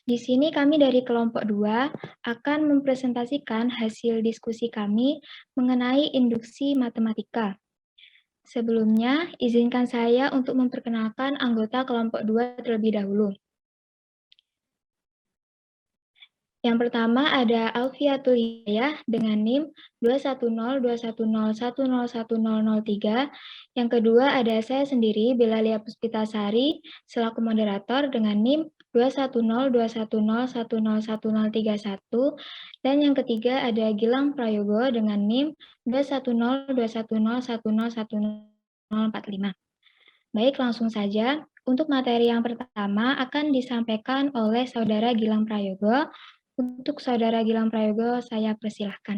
Di sini kami dari kelompok 2 akan mempresentasikan hasil diskusi kami mengenai induksi matematika. Sebelumnya, izinkan saya untuk memperkenalkan anggota kelompok 2 terlebih dahulu. Yang pertama ada Alfiatul Hidayah dengan NIM 21021010103. Yang kedua ada saya sendiri, Belalia Puspitasari, selaku moderator dengan NIM 21021010131. Dan yang ketiga ada Gilang Prayogo dengan NIM 21021010145. Baik, langsung saja. Untuk materi yang pertama akan disampaikan oleh Saudara Gilang Prayogo. Untuk Saudara Gilang Prayogo, saya persilahkan.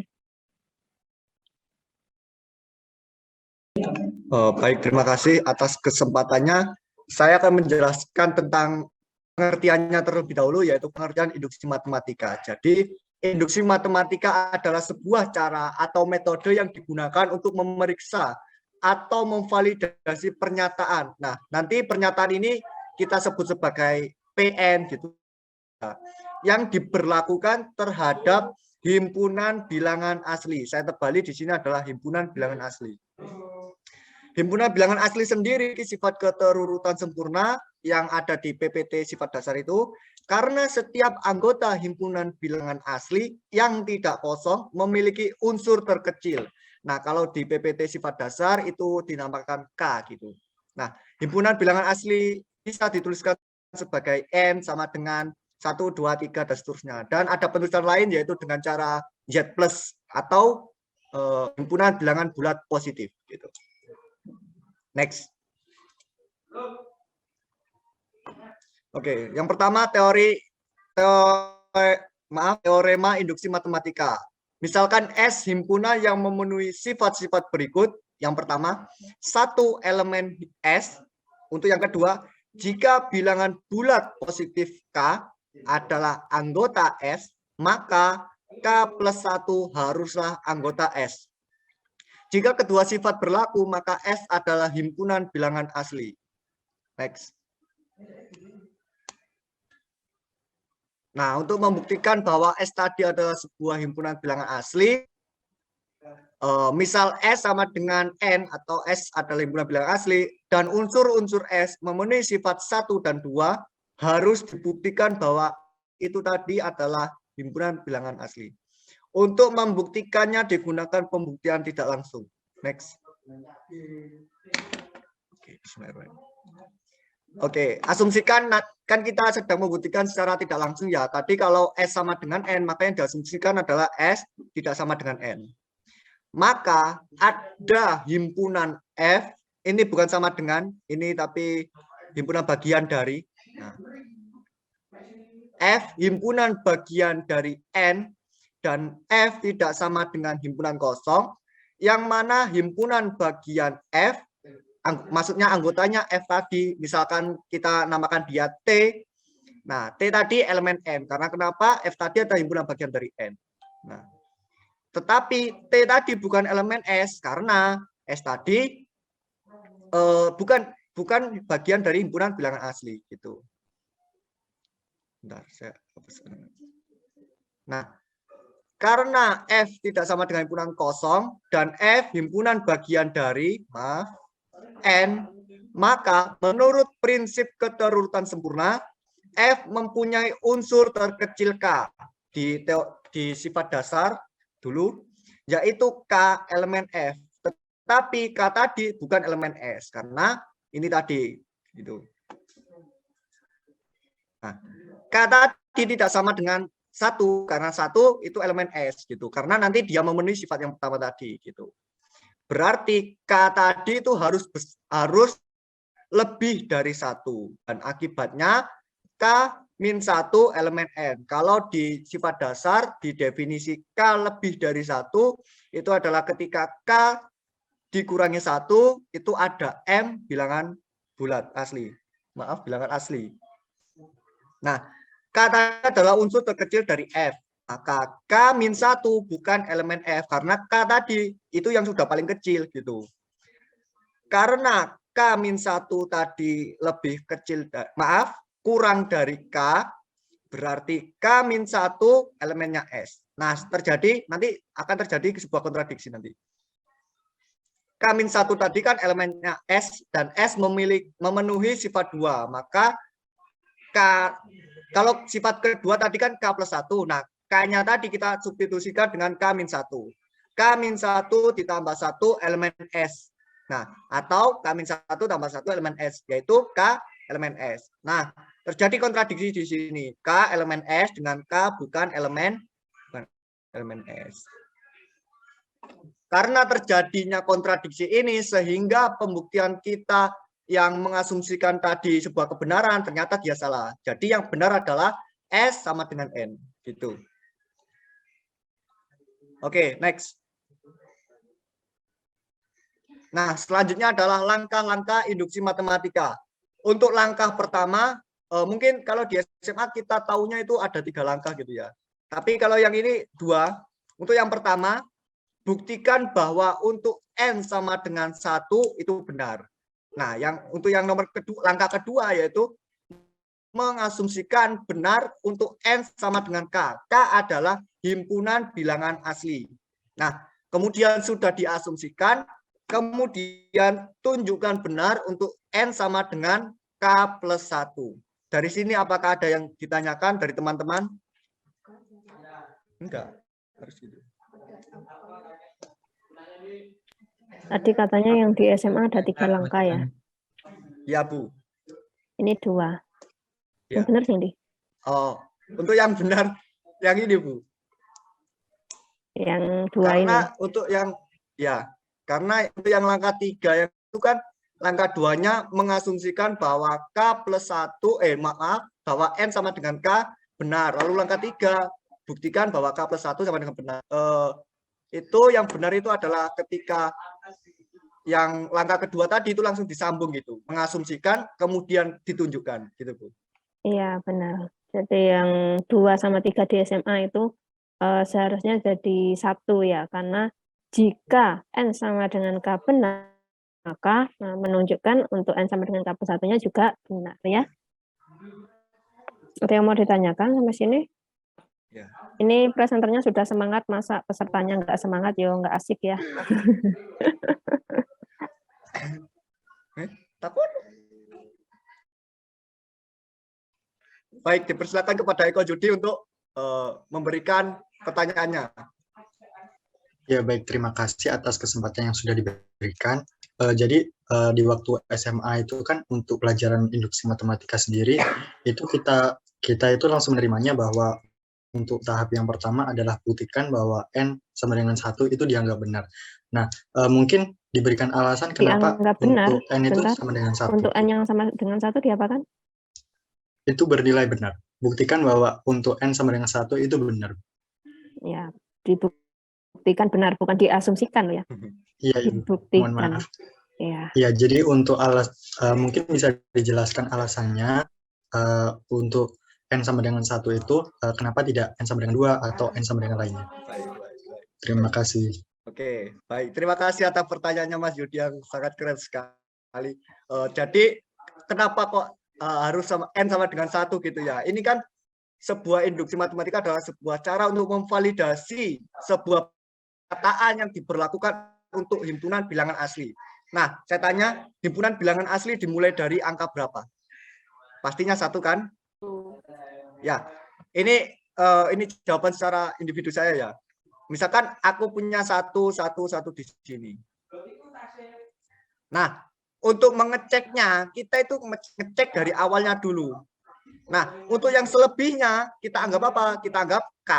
Baik, terima kasih atas kesempatannya. Saya akan menjelaskan tentang pengertiannya terlebih dahulu, yaitu pengertian induksi matematika. Jadi, induksi matematika adalah sebuah cara atau metode yang digunakan untuk memeriksa atau memvalidasi pernyataan. Nah, nanti pernyataan ini kita sebut sebagai PN gitu. Yang diberlakukan terhadap himpunan bilangan asli. Saya terbalik, di sini adalah himpunan bilangan asli. Himpunan bilangan asli sendiri sifat keterurutan sempurna yang ada di PPT sifat dasar itu, karena setiap anggota himpunan bilangan asli yang tidak kosong memiliki unsur terkecil. Nah, kalau di PPT sifat dasar itu dinamakan K gitu. Nah, himpunan bilangan asli bisa dituliskan sebagai N sama dengan 1, 2, 3, dan seterusnya. Dan ada penulisan lain yaitu dengan cara Z plus atau himpunan bilangan bulat positif gitu. Next. Oke, yang pertama teorema induksi matematika. Misalkan S himpunan yang memenuhi sifat-sifat berikut. Yang pertama, satu elemen S. Untuk yang kedua, jika bilangan bulat positif K adalah anggota S, maka K plus 1 haruslah anggota S. Jika kedua sifat berlaku, maka S adalah himpunan bilangan asli. Next. Nah, untuk membuktikan bahwa S tadi adalah sebuah himpunan bilangan asli, misal S sama dengan N atau S adalah himpunan bilangan asli, dan unsur-unsur S memenuhi sifat 1 dan 2, harus dibuktikan bahwa itu tadi adalah himpunan bilangan asli. Untuk membuktikannya digunakan pembuktian tidak langsung. Next. Oke, asumsikan kan kita sedang membuktikan secara tidak langsung ya. Tadi kalau S sama dengan N, maka yang diasumsikan adalah S tidak sama dengan N. Maka ada himpunan F, ini bukan sama dengan ini, tapi himpunan bagian dari. Nah, F himpunan bagian dari N, dan F tidak sama dengan himpunan kosong, yang mana himpunan bagian F, maksudnya anggotanya F tadi, misalkan kita namakan dia T. Nah, T tadi elemen N, karena kenapa? F tadi ada himpunan bagian dari N. Nah, tetapi T tadi bukan elemen S, karena S tadi bukan bagian dari himpunan bilangan asli gitu. Bentar, saya hapus. Nah, karena F tidak sama dengan himpunan kosong dan F himpunan bagian dari N, maka menurut prinsip keterurutan sempurna, F mempunyai unsur terkecil K di sifat dasar dulu, yaitu K elemen F. Tetapi K tadi bukan elemen S, karena ini tadi gitu. Nah, K tadi tidak sama dengan 1, karena 1 itu elemen S gitu, karena nanti dia memenuhi sifat yang pertama tadi gitu. Berarti K tadi itu harus lebih dari 1, dan akibatnya K min 1 elemen N. Kalau di sifat dasar di definisi K lebih dari 1 itu adalah ketika K dikurangi 1 itu ada M bilangan bulat asli. Maaf, bilangan asli. Nah, K adalah unsur terkecil dari F. Maka K min 1 bukan elemen F, karena K tadi itu yang sudah paling kecil gitu. Karena K min 1 tadi lebih kecil, kurang dari K, berarti K-1 elemennya S. Nah, nanti akan terjadi sebuah kontradiksi nanti. K-1 tadi kan elemennya S, dan S memenuhi sifat 2, maka kalau sifat kedua tadi kan K+1, nah K-nya tadi kita substitusikan dengan K-1. K-1 ditambah 1 elemen S. Nah, atau K-1 tambah 1 elemen S, yaitu K elemen S. Nah, terjadi kontradiksi di sini. K elemen S dengan K bukan elemen S. Karena terjadinya kontradiksi ini, sehingga pembuktian kita yang mengasumsikan tadi sebuah kebenaran, ternyata dia salah. Jadi yang benar adalah S sama dengan N. Gitu. Oke, next. Nah, selanjutnya adalah langkah-langkah induksi matematika. Untuk langkah pertama, mungkin kalau di SMA kita tahunya itu ada 3 langkah gitu ya. Tapi kalau yang ini 2. Untuk yang pertama, buktikan bahwa untuk N sama dengan 1 itu benar. Nah, untuk yang nomor kedua, langkah kedua yaitu mengasumsikan benar untuk N sama dengan K. K adalah himpunan bilangan asli. Nah, kemudian sudah diasumsikan, kemudian tunjukkan benar untuk N sama dengan K+1. Dari sini apakah ada yang ditanyakan dari teman-teman? Enggak, harus gitu. Tadi katanya yang di SMA ada 3 langkah ya? Ya, Bu. Ini 2. Ya. Yang benar sih, Di? Oh, untuk yang benar, yang ini, Bu. Yang 2 karena ini? Untuk yang, ya, karena untuk yang langkah 3 yang itu kan, langkah 2-nya mengasumsikan bahwa K+1, bahwa N sama dengan K benar. Lalu langkah 3, buktikan bahwa K+1 sama dengan benar. Itu yang benar itu adalah ketika yang langkah kedua tadi itu langsung disambung gitu, mengasumsikan kemudian ditunjukkan gitu, Bu. Iya, benar. Jadi yang 2 sama 3 di SMA itu seharusnya jadi 1 ya, karena jika N sama dengan K benar, maka menunjukkan untuk N sama dengan K+1-nya juga benar ya. Ada yang mau ditanyakan sampai sini? Ya. Ini presenternya sudah semangat, masa pesertanya nggak semangat, ya nggak asik ya. Takut. Baik, dipersilakan kepada Eko Judi untuk memberikan pertanyaannya. Ya, baik, terima kasih atas kesempatan yang sudah diberikan. Jadi di waktu SMA itu kan untuk pelajaran induksi matematika sendiri itu kita itu langsung menerimanya bahwa untuk tahap yang pertama adalah buktikan bahwa N sama dengan 1 itu dianggap benar. Nah, mungkin diberikan alasan kenapa Dianggap benar, untuk N itu bentar. sama dengan 1. Untuk N yang sama dengan 1 diapakan? Itu bernilai benar. Buktikan bahwa untuk N sama dengan 1 itu benar. Ya, dibuktikan benar, bukan diasumsikan ya. Iya, dibuktikan. mohon maaf. Ya. Ya, jadi untuk mungkin bisa dijelaskan alasannya untuk N sama dengan 1 itu kenapa tidak N sama dengan 2 atau N sama dengan lainnya. Baik. Terima kasih. Oke, baik. Terima kasih atas pertanyaannya Mas Yudi yang sangat keren sekali. Jadi kenapa kok harus N sama dengan 1 gitu ya? Ini kan sebuah induksi matematika adalah sebuah cara untuk memvalidasi sebuah perkataan yang diberlakukan untuk himpunan bilangan asli. Nah, saya tanya, himpunan bilangan asli dimulai dari angka berapa? Pastinya 1 kan? Ya, ini jawaban secara individu saya ya. Misalkan aku punya 1 di sini. Nah, untuk mengeceknya, kita itu ngecek dari awalnya dulu. Nah, untuk yang selebihnya, kita anggap apa? Kita anggap K.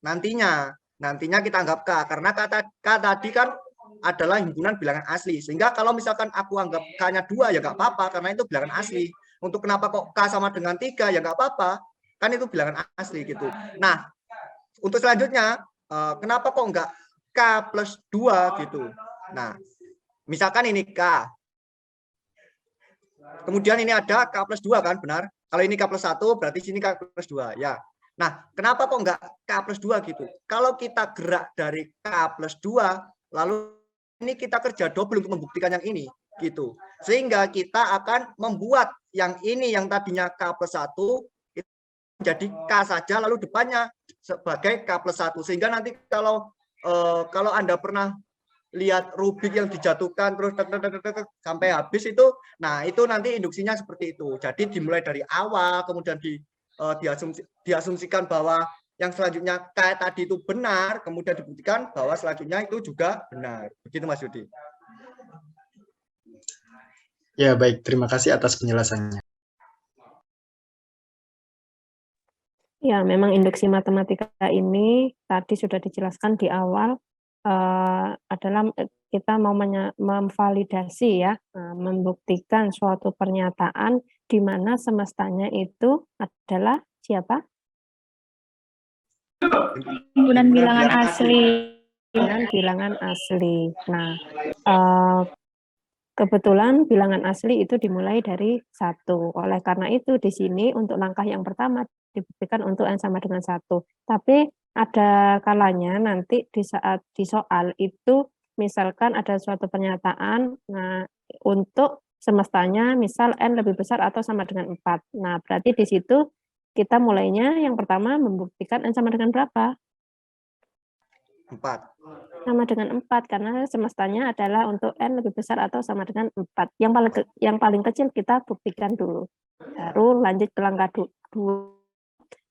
Nantinya kita anggap K. Karena K tadi kan adalah himpunan bilangan asli. Sehingga kalau misalkan aku anggap K-nya 2, ya nggak apa-apa. Karena itu bilangan asli. Untuk kenapa kok K sama dengan 3, ya nggak apa-apa. Kan itu bilangan asli gitu. Nah, untuk selanjutnya, kenapa kok enggak K+2 gitu. Nah, misalkan ini K. Kemudian ini ada K+2 kan, benar? Kalau ini K+1 berarti sini K+2 ya. Nah, kenapa kok enggak K+2 gitu? Kalau kita gerak dari K+2, lalu ini kita kerja double untuk membuktikan yang ini gitu. Sehingga kita akan membuat yang ini yang tadinya K+1 menjadi K saja, lalu depannya sebagai K plus 1. Sehingga nanti kalau Anda pernah lihat Rubik yang dijatuhkan terus sampai habis itu, nah itu nanti induksinya seperti itu. Jadi dimulai dari awal, kemudian diasumsikan bahwa yang selanjutnya K tadi itu benar, kemudian dibuktikan bahwa selanjutnya itu juga benar. Begitu Mas Yudi. Ya, baik. Terima kasih atas penjelasannya. Ya, memang induksi matematika ini tadi sudah dijelaskan di awal adalah kita mau memvalidasi ya, membuktikan suatu pernyataan di mana semestanya itu adalah siapa? Himpunan bilangan asli. Himpunan bilangan asli. Nah, kebetulan bilangan asli itu dimulai dari 1. Oleh karena itu di sini untuk langkah yang pertama dibuktikan untuk N sama dengan 1. Tapi ada kalanya nanti di saat di soal itu misalkan ada suatu pernyataan, nah untuk semestanya misal N lebih besar atau sama dengan 4. Nah, berarti di situ kita mulainya yang pertama membuktikan N sama dengan berapa? 4. Sama dengan 4, karena semestanya adalah untuk N lebih besar atau sama dengan 4. Yang paling kecil kita buktikan dulu. Baru lanjut ke langkah 2.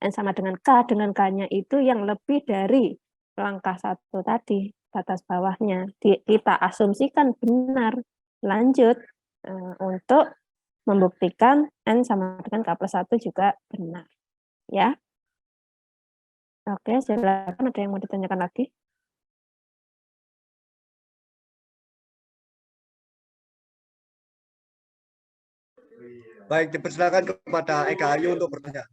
N sama dengan K-nya itu yang lebih dari langkah 1 tadi, batas bawahnya. Kita asumsikan benar. Lanjut untuk membuktikan N sama dengan K plus 1 juga benar. Ya. Oke, silakan, ada yang mau ditanyakan lagi? Baik, dipersilakan kepada Eka Ayu untuk bertanya.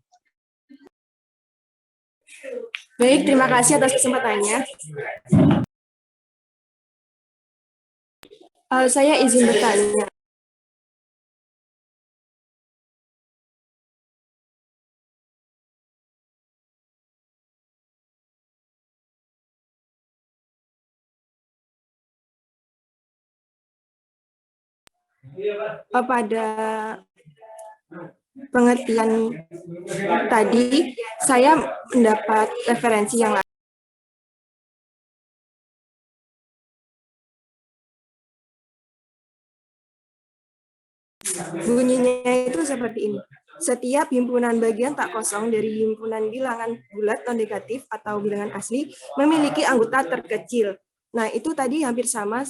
Baik, terima kasih atas kesempatannya. Saya izin bertanya. Pada pengertian tadi, saya mendapat referensi yang lain. Bunyinya itu seperti ini. Setiap himpunan bagian tak kosong dari himpunan bilangan bulat non-negatif atau bilangan asli memiliki anggota terkecil. Nah, itu tadi hampir sama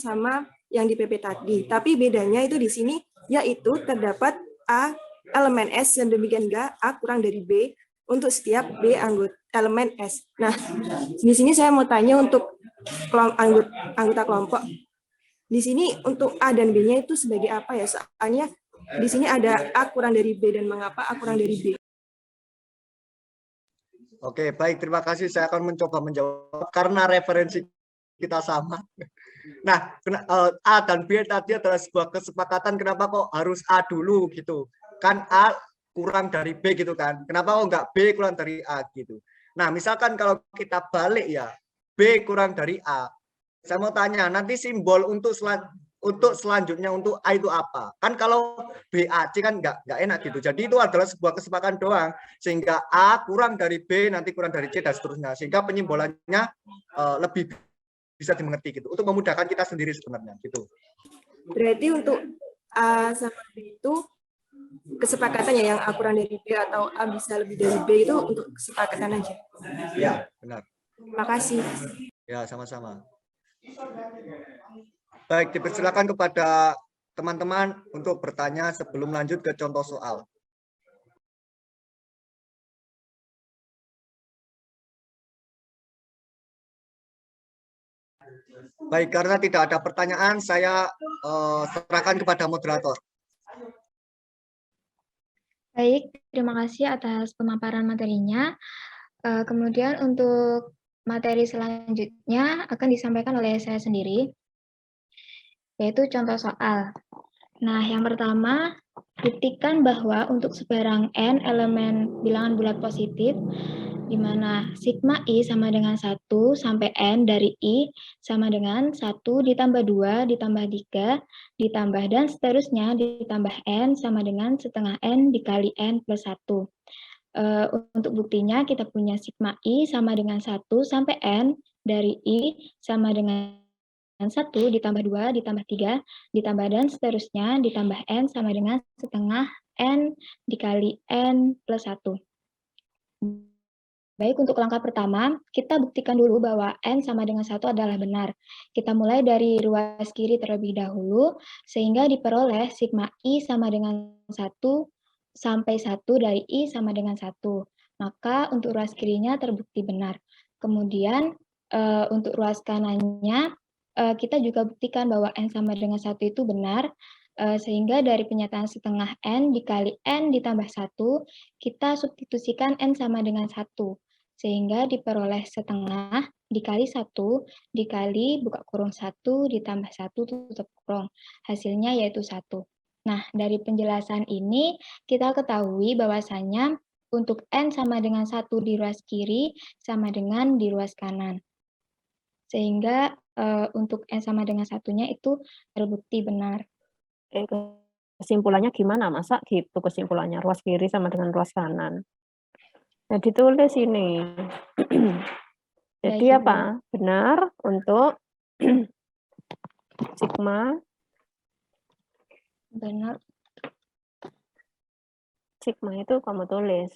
yang di PP tadi. Tapi bedanya itu di sini, yaitu terdapat A elemen S dan demikian juga A kurang dari B untuk setiap B anggota elemen S. Nah, di sini saya mau tanya untuk anggota kelompok. Di sini untuk A dan B-nya itu sebagai apa ya? Soalnya di sini ada A kurang dari B dan mengapa A kurang dari B? Oke, baik. Terima kasih. Saya akan mencoba menjawab karena referensi kita sama. Nah, A dan B tadi adalah sebuah kesepakatan. Kenapa kok harus A dulu gitu? Kan A kurang dari B gitu kan? Kenapa kok enggak B kurang dari A gitu? Nah, misalkan kalau kita balik ya, B kurang dari A. Saya mau tanya, nanti simbol untuk selanjutnya untuk A itu apa? Kan kalau BAC kan nggak enak gitu. Jadi itu adalah sebuah kesepakatan doang. Sehingga A kurang dari B, nanti kurang dari C, dan seterusnya. Sehingga penyimbolannya lebih bisa dimengerti gitu. Untuk memudahkan kita sendiri sebenarnya gitu. Berarti untuk A sama B itu kesepakatannya yang A kurang dari B atau A bisa lebih dari B itu untuk kesepakatan aja? Ya, benar. Terima kasih. Ya, sama-sama. Baik, dipersilakan kepada teman-teman untuk bertanya sebelum lanjut ke contoh soal. Baik, karena tidak ada pertanyaan, saya serahkan kepada moderator. Baik, terima kasih atas pemaparan materinya. Kemudian untuk materi selanjutnya akan disampaikan oleh saya sendiri, yaitu contoh soal. Nah, yang pertama, buktikan bahwa untuk sebarang N elemen bilangan bulat positif, di mana sigma I sama dengan 1 sampai N dari I sama dengan 1 ditambah 2 ditambah 3 ditambah dan seterusnya ditambah N sama dengan setengah N dikali N plus 1. Untuk buktinya kita punya sigma I sama dengan 1 sampai N dari I sama dengan 1 ditambah 2 ditambah 3 ditambah dan seterusnya ditambah N sama dengan setengah N dikali N plus 1. Baik, untuk langkah pertama, kita buktikan dulu bahwa N sama dengan 1 adalah benar. Kita mulai dari ruas kiri terlebih dahulu, sehingga diperoleh sigma I sama dengan 1 sampai 1 dari I sama dengan 1. Maka untuk ruas kirinya terbukti benar. Kemudian untuk ruas kanannya, kita juga buktikan bahwa N sama dengan 1 itu benar, sehingga dari penyataan setengah N dikali N ditambah 1, kita substitusikan N sama dengan 1. Sehingga diperoleh setengah dikali 1 dikali buka kurung 1 ditambah 1 tutup kurung. Hasilnya yaitu 1. Nah, dari penjelasan ini kita ketahui bahwasannya untuk N sama dengan 1 di ruas kiri sama dengan di ruas kanan. Sehingga untuk N sama dengan 1-nya itu terbukti benar. Kesimpulannya gimana? Masa gitu kesimpulannya? Ruas kiri sama dengan ruas kanan. Nah, ditulis ini. Jadi Baik, apa? Benar untuk sigma. Benar. Sigma itu kamu tulis.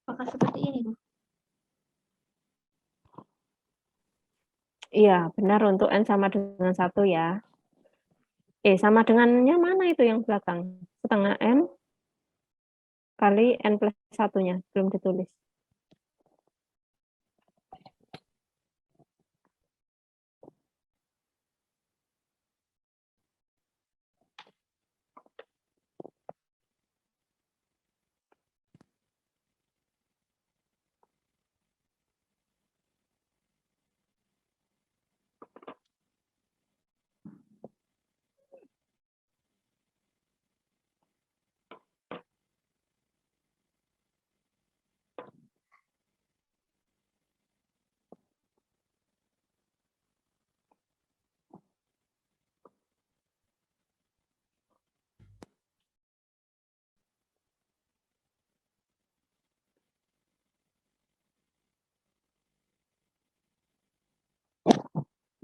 Apakah seperti ini, Bu? Iya, benar untuk N sama dengan 1 ya. Sama dengannya mana itu yang belakang? Setengah N kali N plus 1-nya, belum ditulis.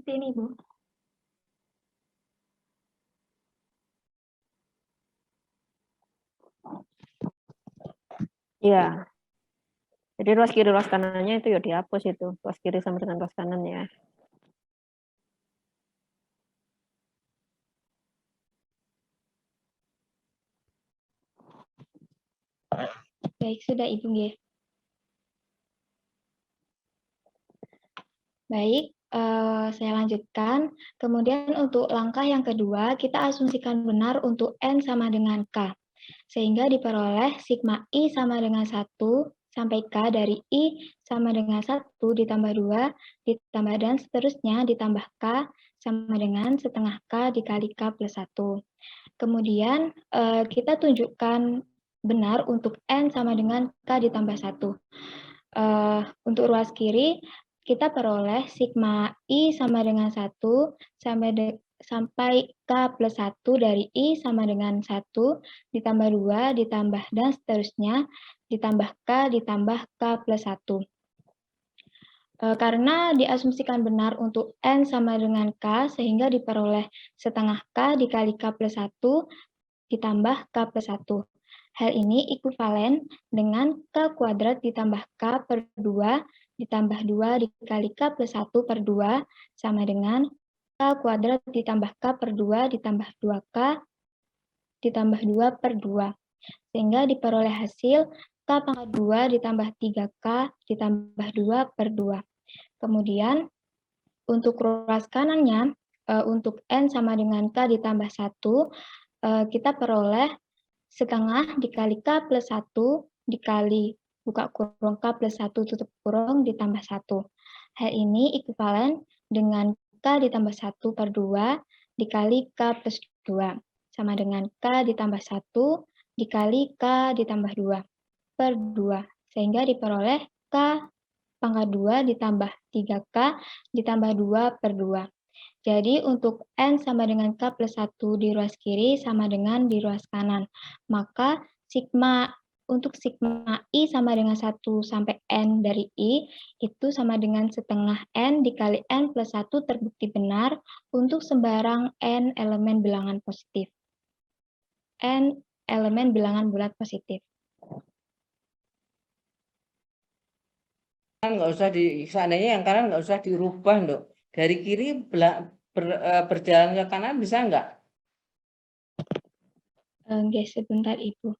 Seperti ini, Bu. Iya. Jadi ruas kiri ruas kanannya itu ya dihapus itu. Ruas kiri sama dengan ruas kanan ya. Baik, sudah Ibu ya. Baik, saya lanjutkan. Kemudian untuk langkah yang kedua, kita asumsikan benar untuk N sama dengan K. Sehingga diperoleh sigma I sama dengan 1 sampai K dari I sama dengan 1 ditambah 2 ditambah dan seterusnya ditambah K sama dengan setengah K dikali K plus 1. Kemudian kita tunjukkan benar untuk N sama dengan K ditambah 1. Untuk ruas kiri, kita peroleh sigma I sama dengan 1 sampai K plus 1 dari I sama dengan 1 ditambah 2 ditambah dan seterusnya ditambah K ditambah K plus 1. Karena diasumsikan benar untuk N sama dengan K sehingga diperoleh setengah K dikali K plus 1 ditambah K plus 1. Hal ini ekuivalen dengan K kuadrat ditambah K per 2 ditambah 2 dikali K plus 1 per 2 sama dengan K kuadrat ditambah K per 2 ditambah 2K ditambah 2 per 2. Sehingga diperoleh hasil K pangkat 2 ditambah 3K ditambah 2 per 2. Kemudian untuk ruas kanannya, untuk N sama dengan K ditambah 1, kita peroleh setengah dikali K plus 1 dikali buka kurung K plus 1 tutup kurung ditambah 1. Hal ini ekuivalen dengan K ditambah 1 per 2 dikali K plus 2. Sama dengan K ditambah 1 dikali K ditambah 2 per 2. Sehingga diperoleh K pangkat 2 ditambah 3K ditambah 2 per 2. Jadi untuk N sama dengan K plus 1 di ruas kiri sama dengan di ruas kanan. Maka untuk sigma I sama dengan 1 sampai N dari I itu sama dengan setengah N dikali N plus 1 terbukti benar untuk sembarang N elemen bilangan positif. N elemen bilangan bulat positif. Nggak usah seandainya yang kanan nggak usah dirubah, Nduk. Dari kiri berjalan ke kanan bisa nggak? Oke, sebentar Ibu.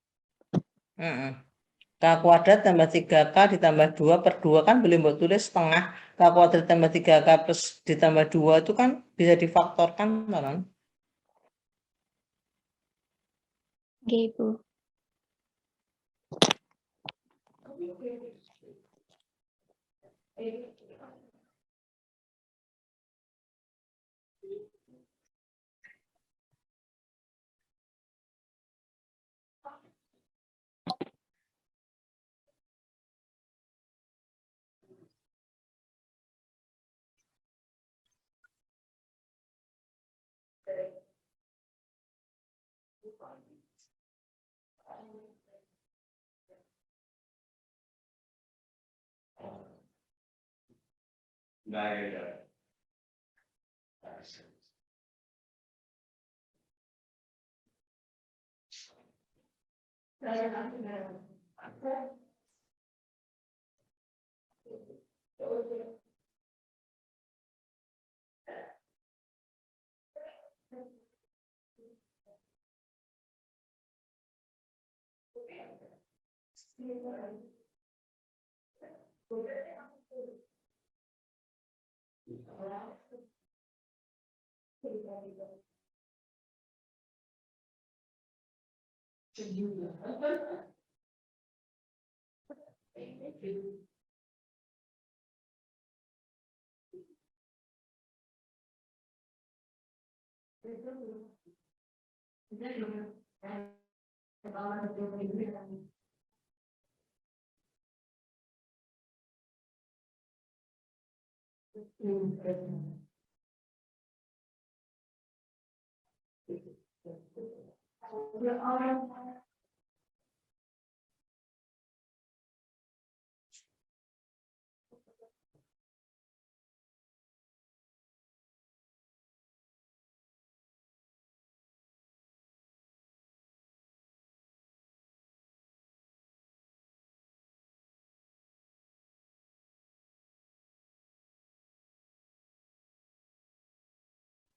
K kuadrat tambah 3K ditambah 2 per 2 kan boleh mbak tulis setengah K kuadrat tambah 3K plus ditambah 2 itu kan bisa difaktorkan, kan? Oke, Ibu.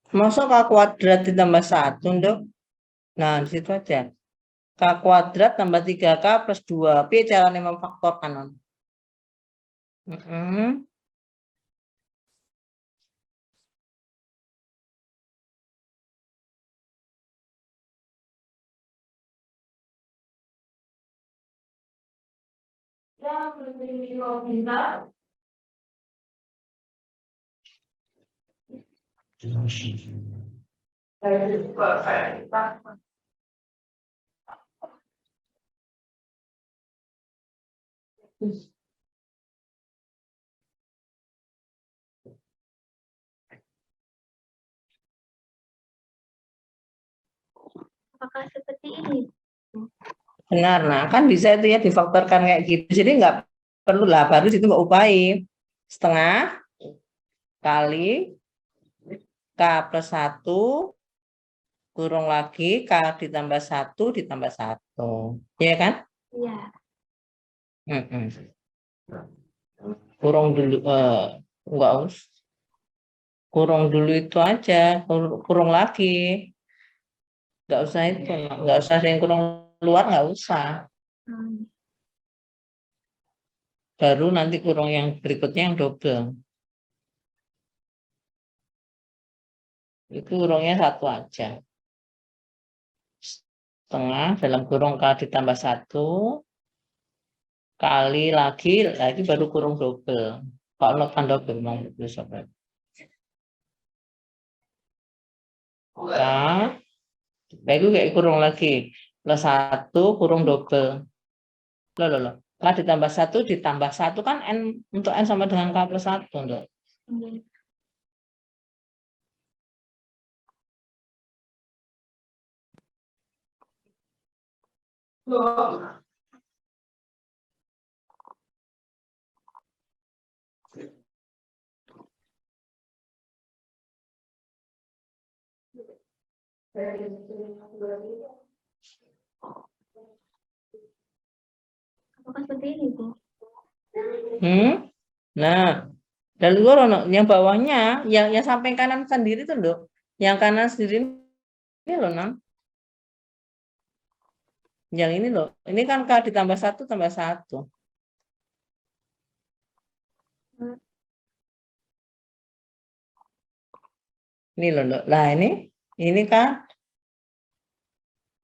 Masuk K kuadrat ditambah 1, Nduk. Nah, di situ aja. K kuadrat tambah 3K plus 2. Piye caranya memfaktorkan? Apakah seperti ini? Benar, nah kan bisa itu ya difaktorkan kayak gitu. Jadi nggak perlu lah, baru itu nggak upayi. Setengah kali K plus 1 kurung lagi K ditambah 1 ditambah 1. Iya kan? Iya. Kurung dulu, enggak usah. kurung dulu itu aja, kurung lagi. Nggak usah itu, nggak usah yang kurung luar, nggak usah. Baru nanti kurung yang berikutnya yang double. Itu kurungnya 1 aja. Setengah dalam kurung K ditambah 1 kali lagi baru kurung double. Kalau notan double mau sobat. K, baru kayak kurung lagi plus 1 kurung double. Loh. K ditambah 1 ditambah 1 kan N, untuk N sama dengan K plus 1. Loh. Apakah seperti ini, Bu? Nah, dan yang bawahnya, yang samping kanan sendiri tuh, Dok. Yang kanan sendiri ini loh, Nam. Yang ini loh. Ini kan K ditambah 1 tambah 1. Ini loh, Dok. Nah, ini kan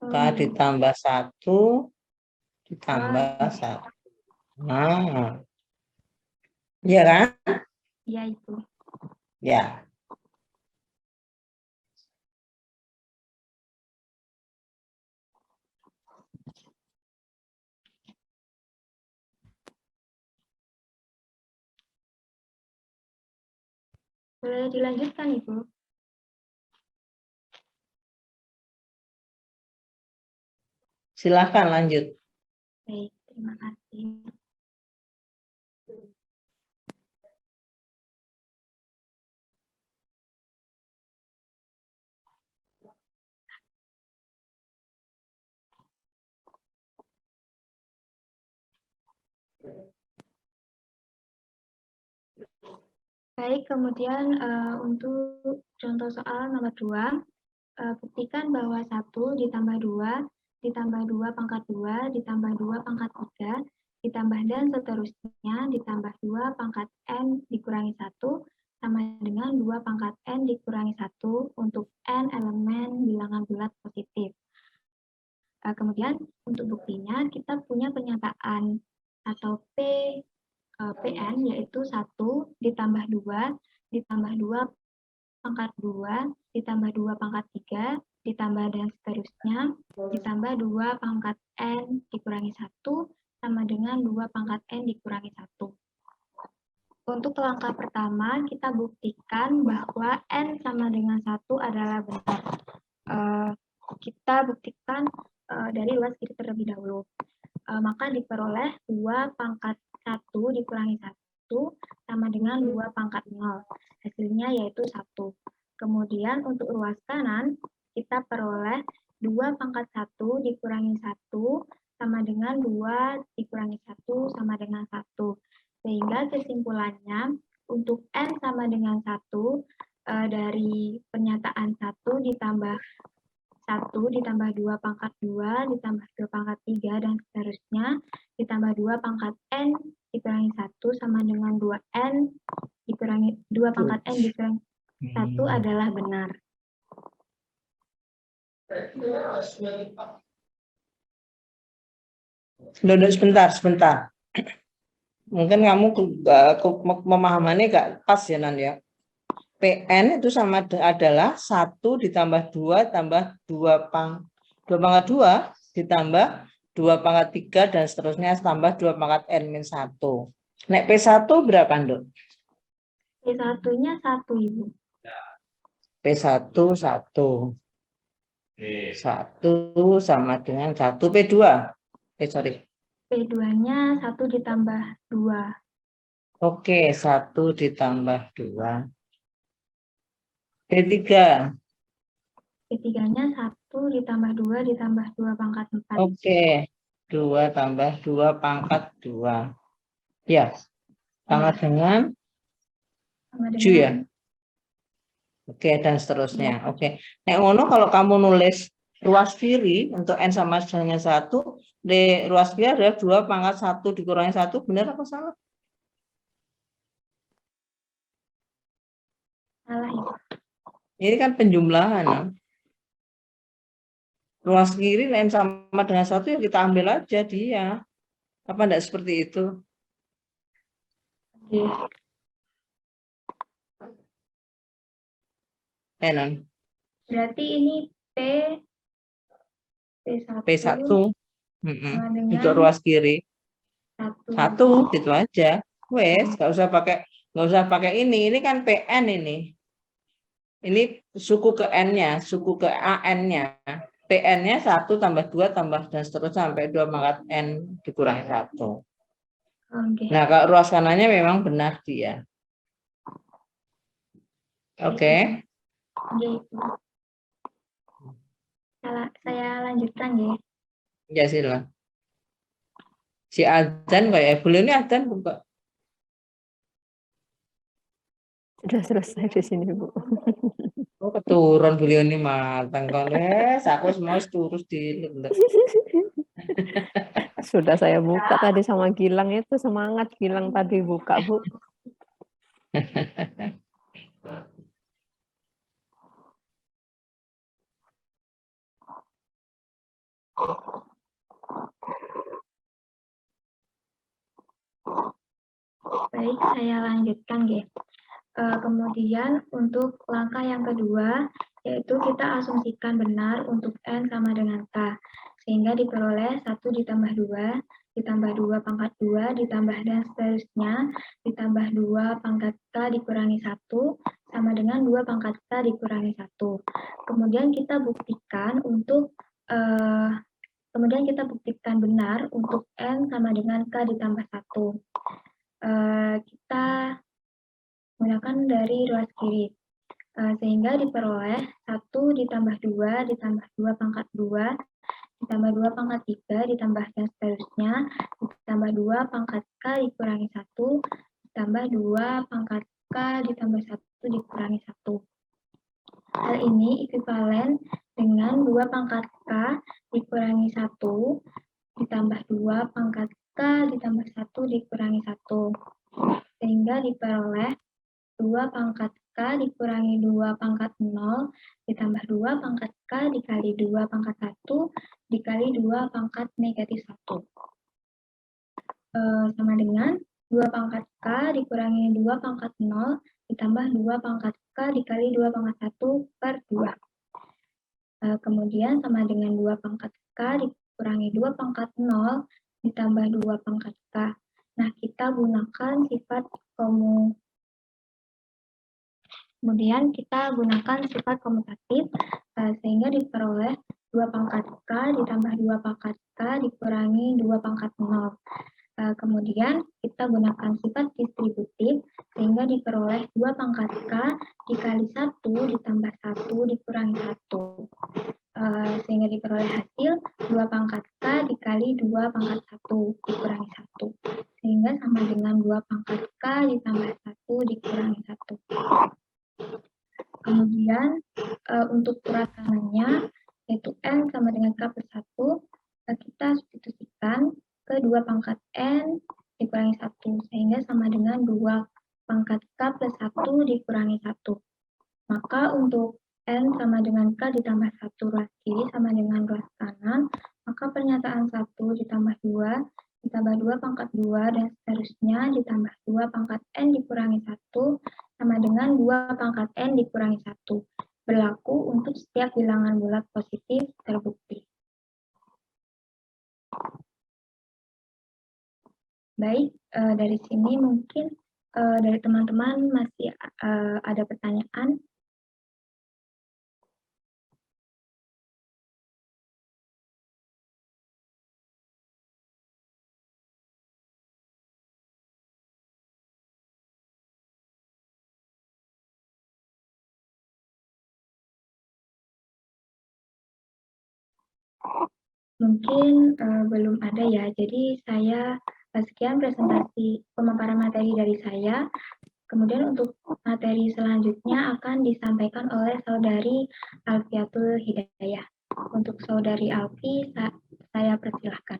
K ditambah 1 ditambah 1. Nah. Iya kan? Iya, itu. Ya. Boleh dilanjutkan, Ibu? Silakan lanjut. Baik, terima kasih. Baik, kemudian untuk contoh soal nomor 2, buktikan bahwa 1 ditambah 2 ditambah 2 pangkat 2 ditambah 2 pangkat 3 ditambah dan seterusnya ditambah 2 pangkat N dikurangi 1 sama dengan 2 pangkat N dikurangi 1 untuk N elemen bilangan bulat positif. Kemudian untuk buktinya kita punya pernyataan atau PN yaitu 1 ditambah 2 ditambah 2 pangkat 2 ditambah 2 pangkat 3 ditambah dan seterusnya ditambah 2 pangkat N dikurangi 1 sama dengan 2 pangkat N dikurangi 1. Untuk langkah pertama kita buktikan bahwa N sama dengan 1 adalah benar. Kita buktikan dari luas kiri terlebih dahulu. Maka diperoleh 2 pangkat 1 dikurangi 1 sama dengan 2 pangkat 0. Hasilnya yaitu 1. Kemudian untuk ruas kanan, kita peroleh 2 pangkat 1 dikurangi 1 sama dengan 2 dikurangi 1 sama dengan 1. Sehingga kesimpulannya untuk N sama dengan 1 dari pernyataan 1 ditambah 1 ditambah 2 pangkat 2 ditambah 2 pangkat 3 dan seterusnya ditambah 2 pangkat N dikurangi 1 sama dengan 2N dikurangi 2 pangkat N dikurangi 1 adalah benar. Duduk sebentar. Mungkin kamu pemahamannya gak pas ya, Nan ya. PN itu sama adalah 1 ditambah 2 tambah 2 pangkat 2 ditambah 2 pangkat 3 dan seterusnya tambah 2 pangkat N-1. Nek P1 berapa, Nduk? P1-nya 1, Ibu. P1 1. 1 sama dengan 1. P2. P2-nya 1 ditambah 2. Oke, 1 ditambah 2. P3. P3-nya 1 ditambah 2 ditambah 2 pangkat 4. Oke, 2 tambah 2 pangkat 2. Ya, sama dengan 7 ya? Oke, dan seterusnya. Oke. Nek ngono kalau kamu nulis ruas kiri untuk N sama dengan 1, di ruas kiri adalah 2 pangkat 1 dikurangi 1, benar apa salah? Salah ya. Ini kan penjumlahan. Nah. Ruas kiri N sama dengan 1 ya kita ambil aja dia. Apa enggak seperti itu? Oke. Enan. Berarti ini P1 P1. sama dengan Untuk ruas kiri. 1. 1 gitu aja. Wes, nggak usah pakai ini. Ini kan PN ini. Ini suku ke N-nya, suku ke AN-nya. PN-nya 1 tambah 2 tambah dan seterusnya sampai 2 pangkat N dikurangi 1. Oke. Nah, kalau ruas kanannya memang benar dia. Oke. Gitu. Saya lanjutkan ya. Ya, silakan. Si Adzan kayak beliau ini Adzan buka. Sudah selesai di sini, Bu. Oh, keturun beliau ini matang kan. Aku semua terus di. Sudah saya buka tadi sama Gilang, itu semangat Gilang tadi buka, Bu. Baik, saya lanjutkan ya. Kemudian untuk langkah yang kedua, yaitu kita asumsikan benar untuk N sama dengan K, sehingga diperoleh 1 ditambah 2, ditambah 2 pangkat 2, ditambah dan seterusnya, ditambah 2 pangkat K dikurangi 1, sama dengan 2 pangkat K dikurangi 1. Kemudian kita buktikan benar untuk N sama dengan K ditambah 1. Kita menggunakan dari ruas kiri, sehingga diperoleh 1 ditambah 2 ditambah 2 pangkat 2 ditambah 2 pangkat 3 ditambah dan seterusnya, ditambah 2 pangkat K dikurangi 1 ditambah 2 pangkat K ditambah 1 dikurangi 1. Hal ini ekuivalen dengan 2 pangkat K dikurangi 1 ditambah 2 pangkat K ditambah 1 dikurangi 1, sehingga diperoleh 2 pangkat K dikurangi 2 pangkat 0 ditambah 2 pangkat K dikali 2 pangkat 1 dikali 2 pangkat negatif 1. Sama dengan 2 pangkat K dikurangi 2 pangkat 0 ditambah 2 pangkat K dikali 2 pangkat 1 per 2. Kemudian sama dengan 2 pangkat K dikurangi 2 pangkat 0 ditambah 2 pangkat K. Nah, kita gunakan sifat Kemudian kita gunakan sifat komutatif, sehingga diperoleh 2 pangkat K ditambah 2 pangkat K dikurangi 2 pangkat 0. Kemudian kita gunakan sifat distributif, sehingga diperoleh 2 pangkat K dikali 1 ditambah 1 dikurangi 1. Sehingga diperoleh hasil 2 pangkat K dikali 2 pangkat 1 dikurangi 1. Sehingga sama dengan 2 pangkat K ditambah 1 dikurangi 1. Kemudian untuk urat kanannya, yaitu N sama dengan K plus 1, kita substitusikan ke 2 pangkat N dikurangi 1, sehingga sama dengan 2 pangkat K plus 1 dikurangi 1. Maka untuk N sama dengan K ditambah 1 ruas kiri sama dengan ruas kanan, maka pernyataan 1 ditambah 2 ditambah 2 pangkat 2 dan seterusnya ditambah 2 pangkat N dikurangi 1 sama dengan 2 pangkat N dikurangi 1. Berlaku untuk setiap bilangan bulat positif terbukti. Baik, dari sini mungkin dari teman-teman masih ada pertanyaan. Mungkin belum ada ya, jadi saya sekian presentasi pemaparan materi dari saya. Kemudian untuk materi selanjutnya akan disampaikan oleh Saudari Alfiatul Hidayah. Untuk Saudari Alfi, saya persilahkan.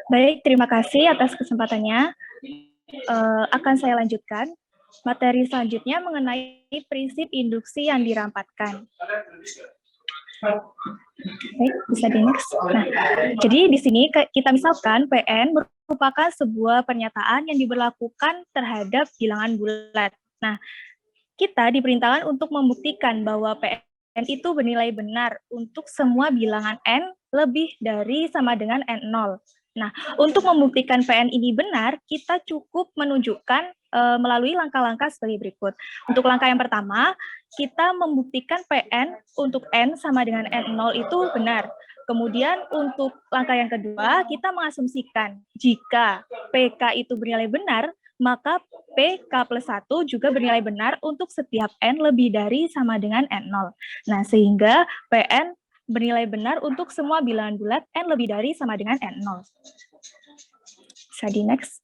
Baik, terima kasih atas kesempatannya. Akan saya lanjutkan. Materi selanjutnya mengenai prinsip induksi yang dirampatkan. Baik, bisa di next. Nah, jadi di sini kita misalkan PN merupakan sebuah pernyataan yang diberlakukan terhadap bilangan bulat. Nah, kita diperintahkan untuk membuktikan bahwa PN itu bernilai benar untuk semua bilangan N lebih dari sama dengan N0. Nah, untuk membuktikan PN ini benar, kita cukup menunjukkan melalui langkah-langkah sebagai berikut. Untuk langkah yang pertama, kita membuktikan PN untuk N sama dengan N0 itu benar. Kemudian untuk langkah yang kedua, kita mengasumsikan jika PK itu bernilai benar, maka PK plus 1 juga bernilai benar untuk setiap N lebih dari sama dengan N0. Nah, sehingga PN bernilai benar untuk semua bilangan bulat N lebih dari sama dengan N0. Bisa di next.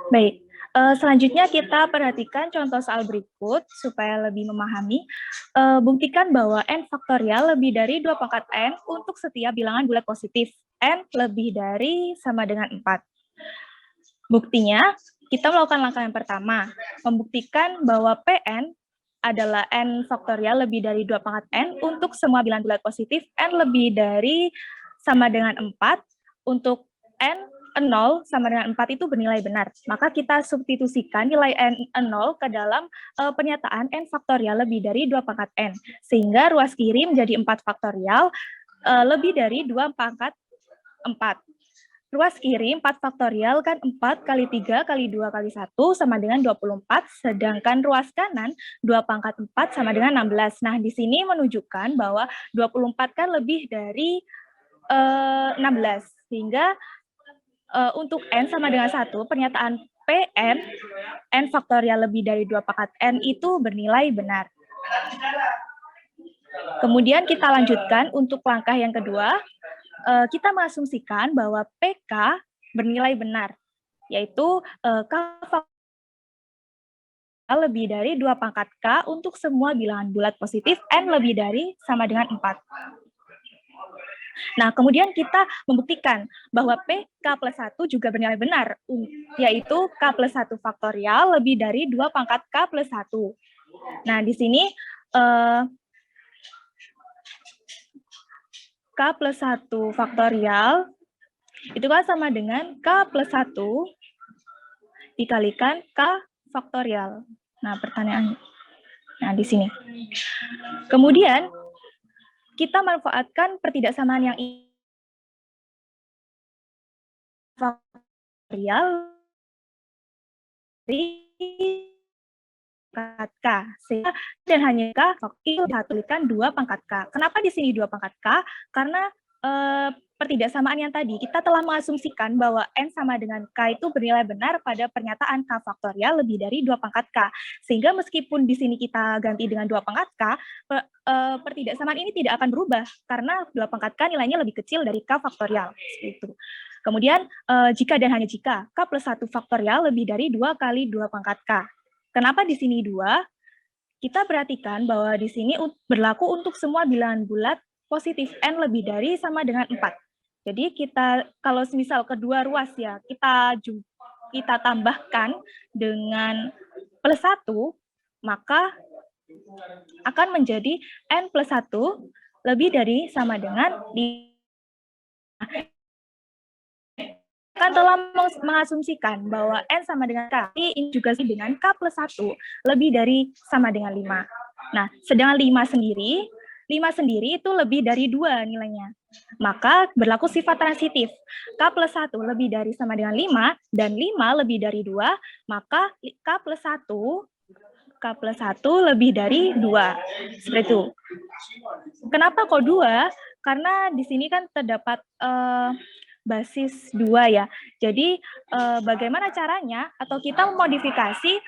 Baik, selanjutnya kita perhatikan contoh soal berikut supaya lebih memahami. Buktikan bahwa N faktorial lebih dari 2 pangkat N untuk setiap bilangan bulat positif. N lebih dari sama dengan 4. Buktinya, kita melakukan langkah yang pertama, membuktikan bahwa PN adalah N faktorial lebih dari 2 pangkat N untuk semua bilangan bulat positif, N lebih dari sama dengan 4, untuk N0 sama dengan 4 itu bernilai benar. Maka kita substitusikan nilai N0 ke dalam pernyataan N faktorial lebih dari 2 pangkat N. Sehingga ruas kiri menjadi 4 faktorial lebih dari 2 pangkat 4. Ruas kiri 4 faktorial kan 4 kali 3 kali 2 kali 1 sama dengan 24, sedangkan ruas kanan 2 pangkat 4 sama dengan 16. Nah, di sini menunjukkan bahwa 24 kan lebih dari 16, sehingga untuk N sama dengan 1, pernyataan PN, N faktorial lebih dari 2 pangkat N itu bernilai benar. Kemudian kita lanjutkan untuk langkah yang kedua, kita mengasumsikan bahwa PK bernilai benar, yaitu K faktorial lebih dari 2 pangkat K untuk semua bilangan bulat positif N lebih dari sama dengan 4. Nah, kemudian kita membuktikan bahwa PK plus 1 juga bernilai benar, yaitu K plus 1 faktorial lebih dari 2 pangkat K plus 1. Nah, di sini K plus 1 faktorial itu kan sama dengan K plus 1 dikalikan K faktorial. Nah, pertanyaannya. Nah, di sini. Kemudian, kita manfaatkan pertidaksamaan yang faktorial dari pangkat K, sehingga dan hanya K itu dikalikan 2 pangkat K. Kenapa di sini 2 pangkat K? Karena pertidaksamaan yang tadi, kita telah mengasumsikan bahwa N sama dengan K itu bernilai benar pada pernyataan K faktorial lebih dari 2 pangkat K. Sehingga meskipun di sini kita ganti dengan 2 pangkat K, pertidaksamaan ini tidak akan berubah, karena 2 pangkat K nilainya lebih kecil dari K faktorial. Seperti itu. Kemudian, jika dan hanya jika K plus 1 faktorial lebih dari 2 kali 2 pangkat K. Kenapa di sini 2? Kita perhatikan bahwa di sini berlaku untuk semua bilangan bulat positif N lebih dari sama dengan 4. Jadi kita, kalau misal kedua ruas ya, kita tambahkan dengan plus 1, maka akan menjadi N plus 1 lebih dari sama dengan 5. Kan telah mengasumsikan bahwa N sama dengan K, ini juga dengan K plus 1 lebih dari sama dengan 5. Nah, sedangkan 5 sendiri itu lebih dari 2 nilainya. Maka berlaku sifat transitif. K plus 1 lebih dari sama dengan 5, dan 5 lebih dari 2, maka K plus 1 lebih dari 2. Seperti itu. Kenapa kok 2? Karena di sini kan terdapat basis 2 ya. Jadi bagaimana caranya, atau kita memodifikasi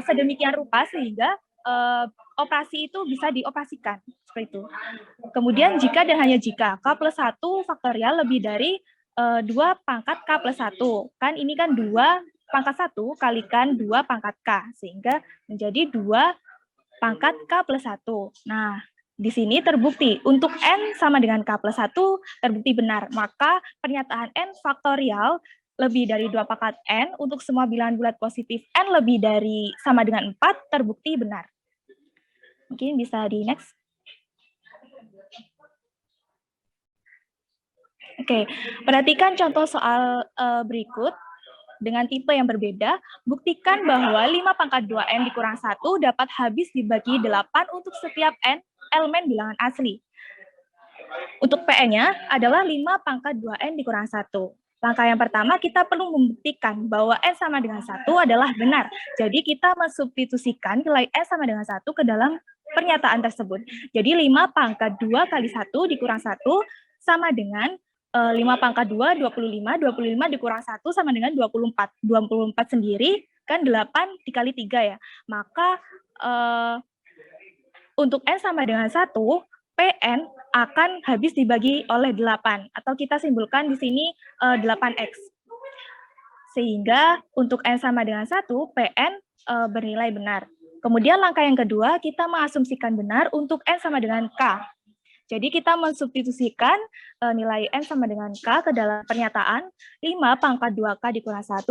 sedemikian rupa sehingga operasi itu bisa dioperasikan. Seperti itu. Kemudian jika dan hanya jika K plus 1 faktorial lebih dari 2 pangkat K plus 1. Kan ini kan 2 pangkat 1 kalikan 2 pangkat K, sehingga menjadi 2 pangkat K plus 1. Nah, di sini terbukti untuk N sama dengan K plus 1 terbukti benar. Maka pernyataan N faktorial lebih dari 2 pangkat N untuk semua bilangan bulat positif N lebih dari sama dengan 4 terbukti benar. Mungkin bisa di next. Oke, perhatikan contoh soal berikut. Dengan tipe yang berbeda, buktikan bahwa 5 pangkat 2N dikurang 1 dapat habis dibagi 8 untuk setiap N elemen bilangan asli. Untuk PN-nya adalah 5 pangkat 2N dikurang 1. Langkah yang pertama, kita perlu membuktikan bahwa N sama dengan 1 adalah benar. Jadi kita mensubstitusikan nilai N sama dengan 1 ke dalam pernyataan tersebut. Jadi 5 pangkat 2 kali 1 dikurang 1 sama dengan 5 pangkat 2, 25, 25 dikurang 1 sama dengan 24. 24 sendiri kan 8 dikali 3 ya. Maka untuk N sama dengan 1, PN akan habis dibagi oleh 8. Atau kita simpulkan di sini 8X. Sehingga untuk N sama dengan 1, PN bernilai benar. Kemudian langkah yang kedua, kita mengasumsikan benar untuk N sama dengan K. Jadi kita mensubstitusikan nilai N sama dengan K ke dalam pernyataan 5 pangkat 2K dikurang 1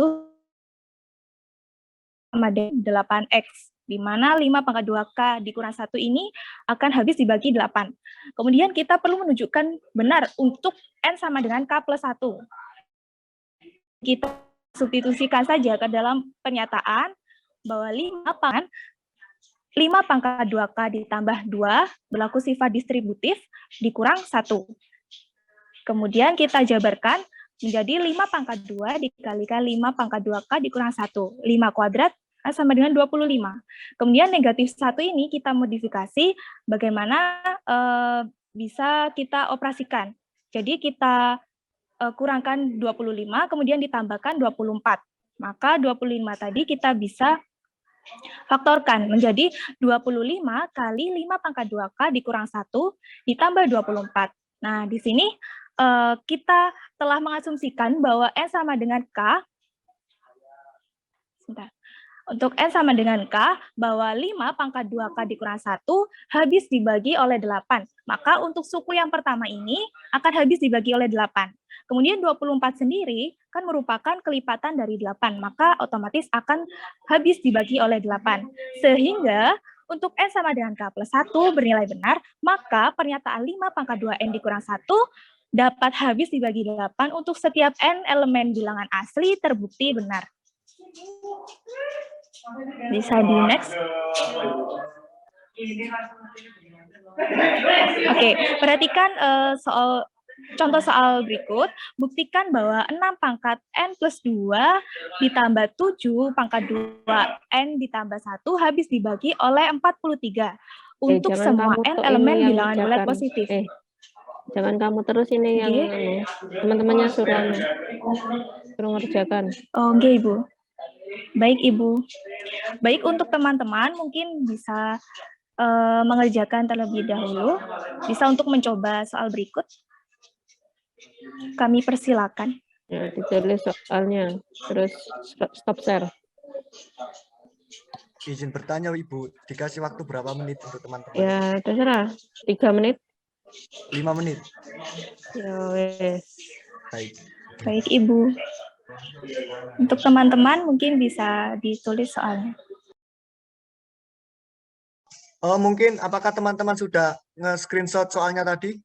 sama dengan 8X, di mana 5 pangkat 2K dikurang 1 ini akan habis dibagi 8. Kemudian kita perlu menunjukkan benar untuk N sama dengan K plus 1. Kita substitusikan saja ke dalam pernyataan bahwa 5 pangkat 2K ditambah 2 berlaku sifat distributif dikurang 1. Kemudian kita jabarkan menjadi 5 pangkat 2 dikalikan 5 pangkat 2K dikurang 1. 5 kuadrat sama dengan 25. Kemudian negatif 1 ini kita modifikasi bagaimana bisa kita operasikan. Jadi kita kurangkan 25, kemudian ditambahkan 24. Maka 25 tadi kita bisa faktorkan menjadi 25 kali 5 pangkat 2K dikurang 1 ditambah 24. Nah, di sini kita telah mengasumsikan bahwa N sama dengan K. Sebentar. Untuk N sama dengan K, bahwa 5 pangkat 2K dikurang 1 habis dibagi oleh 8. Maka untuk suku yang pertama ini akan habis dibagi oleh 8. Kemudian 24 sendiri kan merupakan kelipatan dari 8, maka otomatis akan habis dibagi oleh 8. Sehingga untuk N sama dengan K plus 1 bernilai benar, maka pernyataan 5 pangkat 2N dikurang 1 dapat habis dibagi 8 untuk setiap N elemen bilangan asli terbukti benar. Bisa di next. Oke, perhatikan contoh soal berikut. Buktikan bahwa 6 pangkat N plus 2 ditambah 7 pangkat 2N ditambah 1 habis dibagi oleh 43 untuk semua N elemen bilangan bulat positif. Jangan kamu terus ini yang teman-temannya suruh ngerjakan. Oh, oke, Ibu. Baik, Ibu. Baik, untuk teman-teman mungkin bisa mengerjakan terlebih dahulu. Bisa untuk mencoba soal berikut. Kami persilakan. Ya, ditulis soalnya. Terus stop share. Izin bertanya, Ibu. Dikasih waktu berapa menit untuk teman-teman? Ya, terserah. 3 menit. 5 menit. Ya, wes. Baik. Baik, Ibu. Untuk teman-teman mungkin bisa ditulis soalnya. Mungkin apakah teman-teman sudah nge-screenshot soalnya tadi?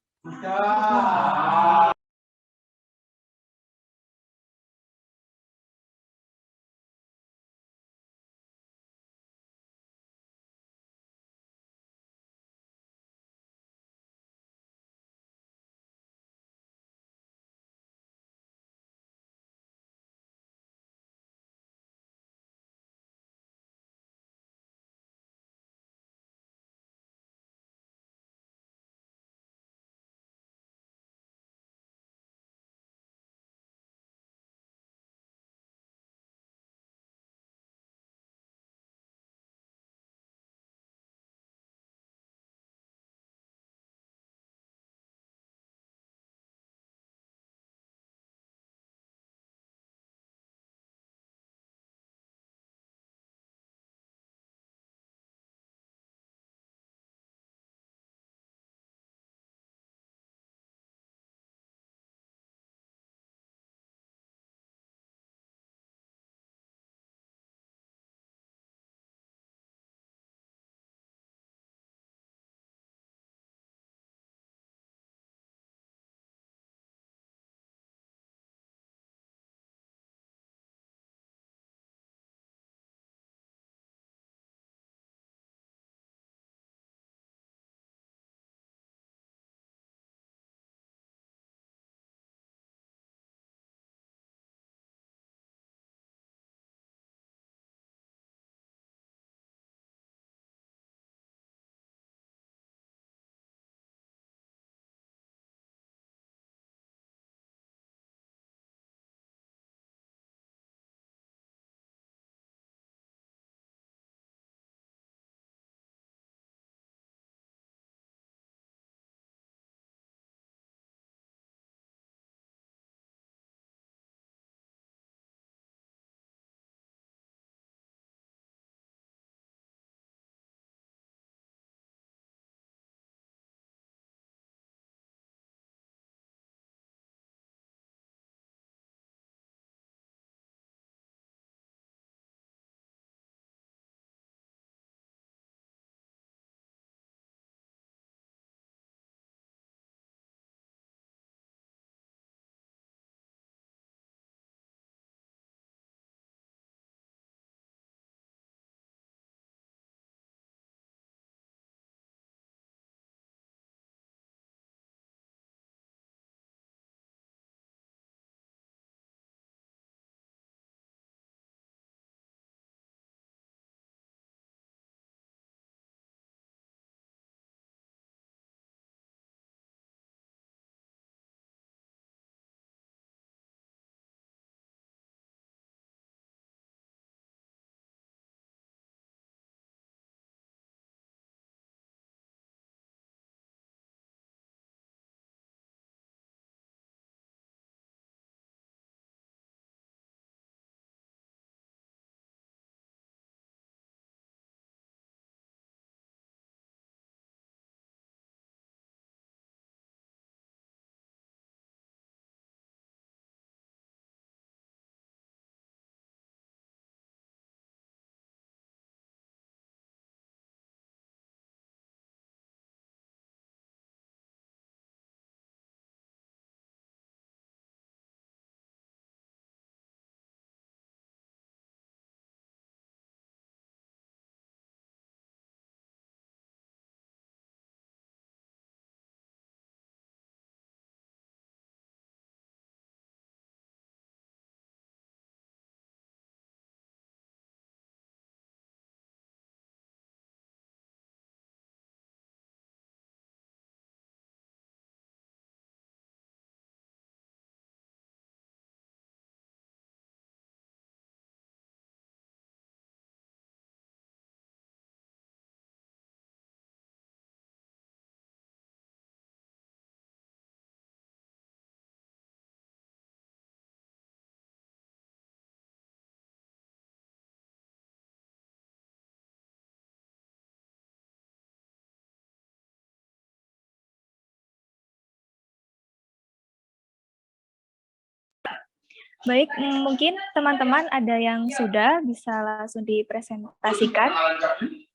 Baik, mungkin teman-teman ada yang sudah bisa langsung dipresentasikan,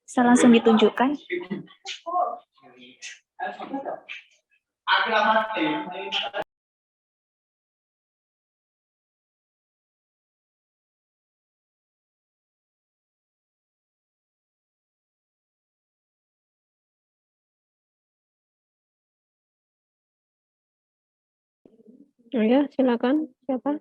bisa langsung ditunjukkan. Oh ya, silakan. Siapa?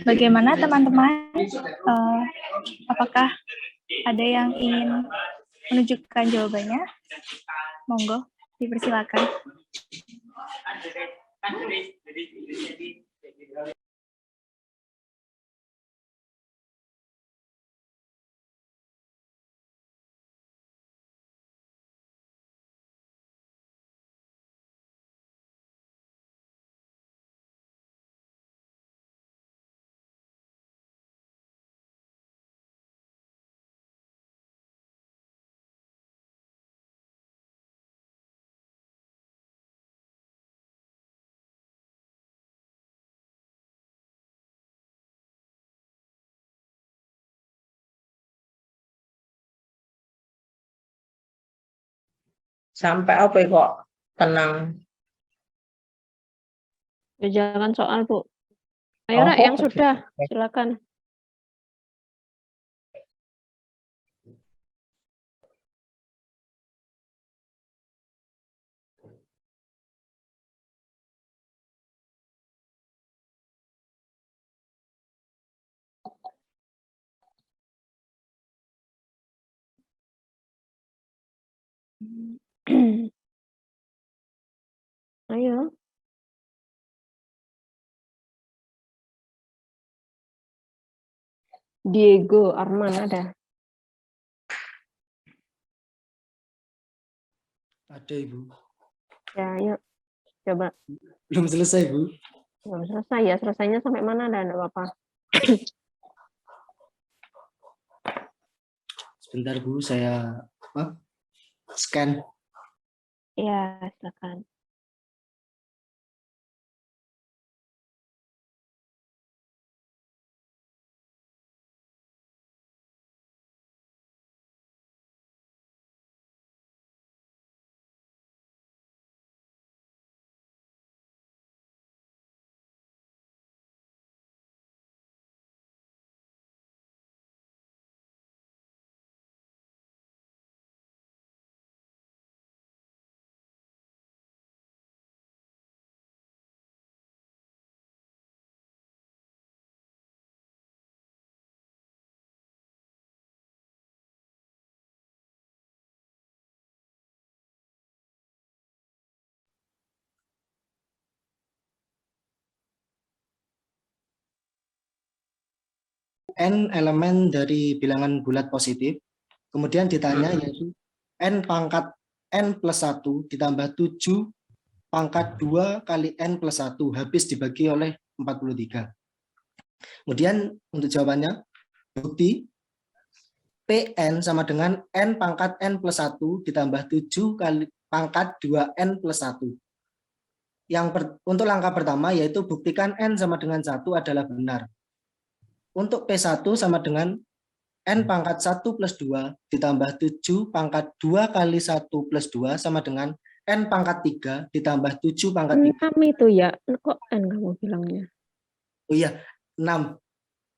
Bagaimana teman-teman? Apakah ada yang ingin menunjukkan jawabannya? Monggo, dipersilakan. Sampai apa kok tenang? Ya, jangan soal, Bu. Ayo, Oh, Nak, yang sudah, silakan. Ayo. Diego Arman ada. Ada, Ibu. Ya, ayo. Coba. Belum selesai, Bu. Belum selesai ya, selesainya sampai mana ada, enggak apa-apa. Sebentar, Bu, saya scan. Iya, silakan. N elemen dari bilangan bulat positif. Kemudian ditanya yaitu N pangkat N plus 1 ditambah 7 pangkat 2 kali N plus 1 habis dibagi oleh 43. Kemudian untuk jawabannya, bukti Pn sama dengan N pangkat N plus 1 ditambah 7 kali pangkat 2N plus 1. Untuk langkah pertama yaitu buktikan N sama dengan 1 adalah benar. Untuk P1 sama dengan N pangkat 1 plus 2 ditambah 7 pangkat 2 kali 1 plus 2 sama dengan N pangkat 3 ditambah 7 pangkat 3. 6 itu ya, kok N kamu bilangnya? Oh iya, 6.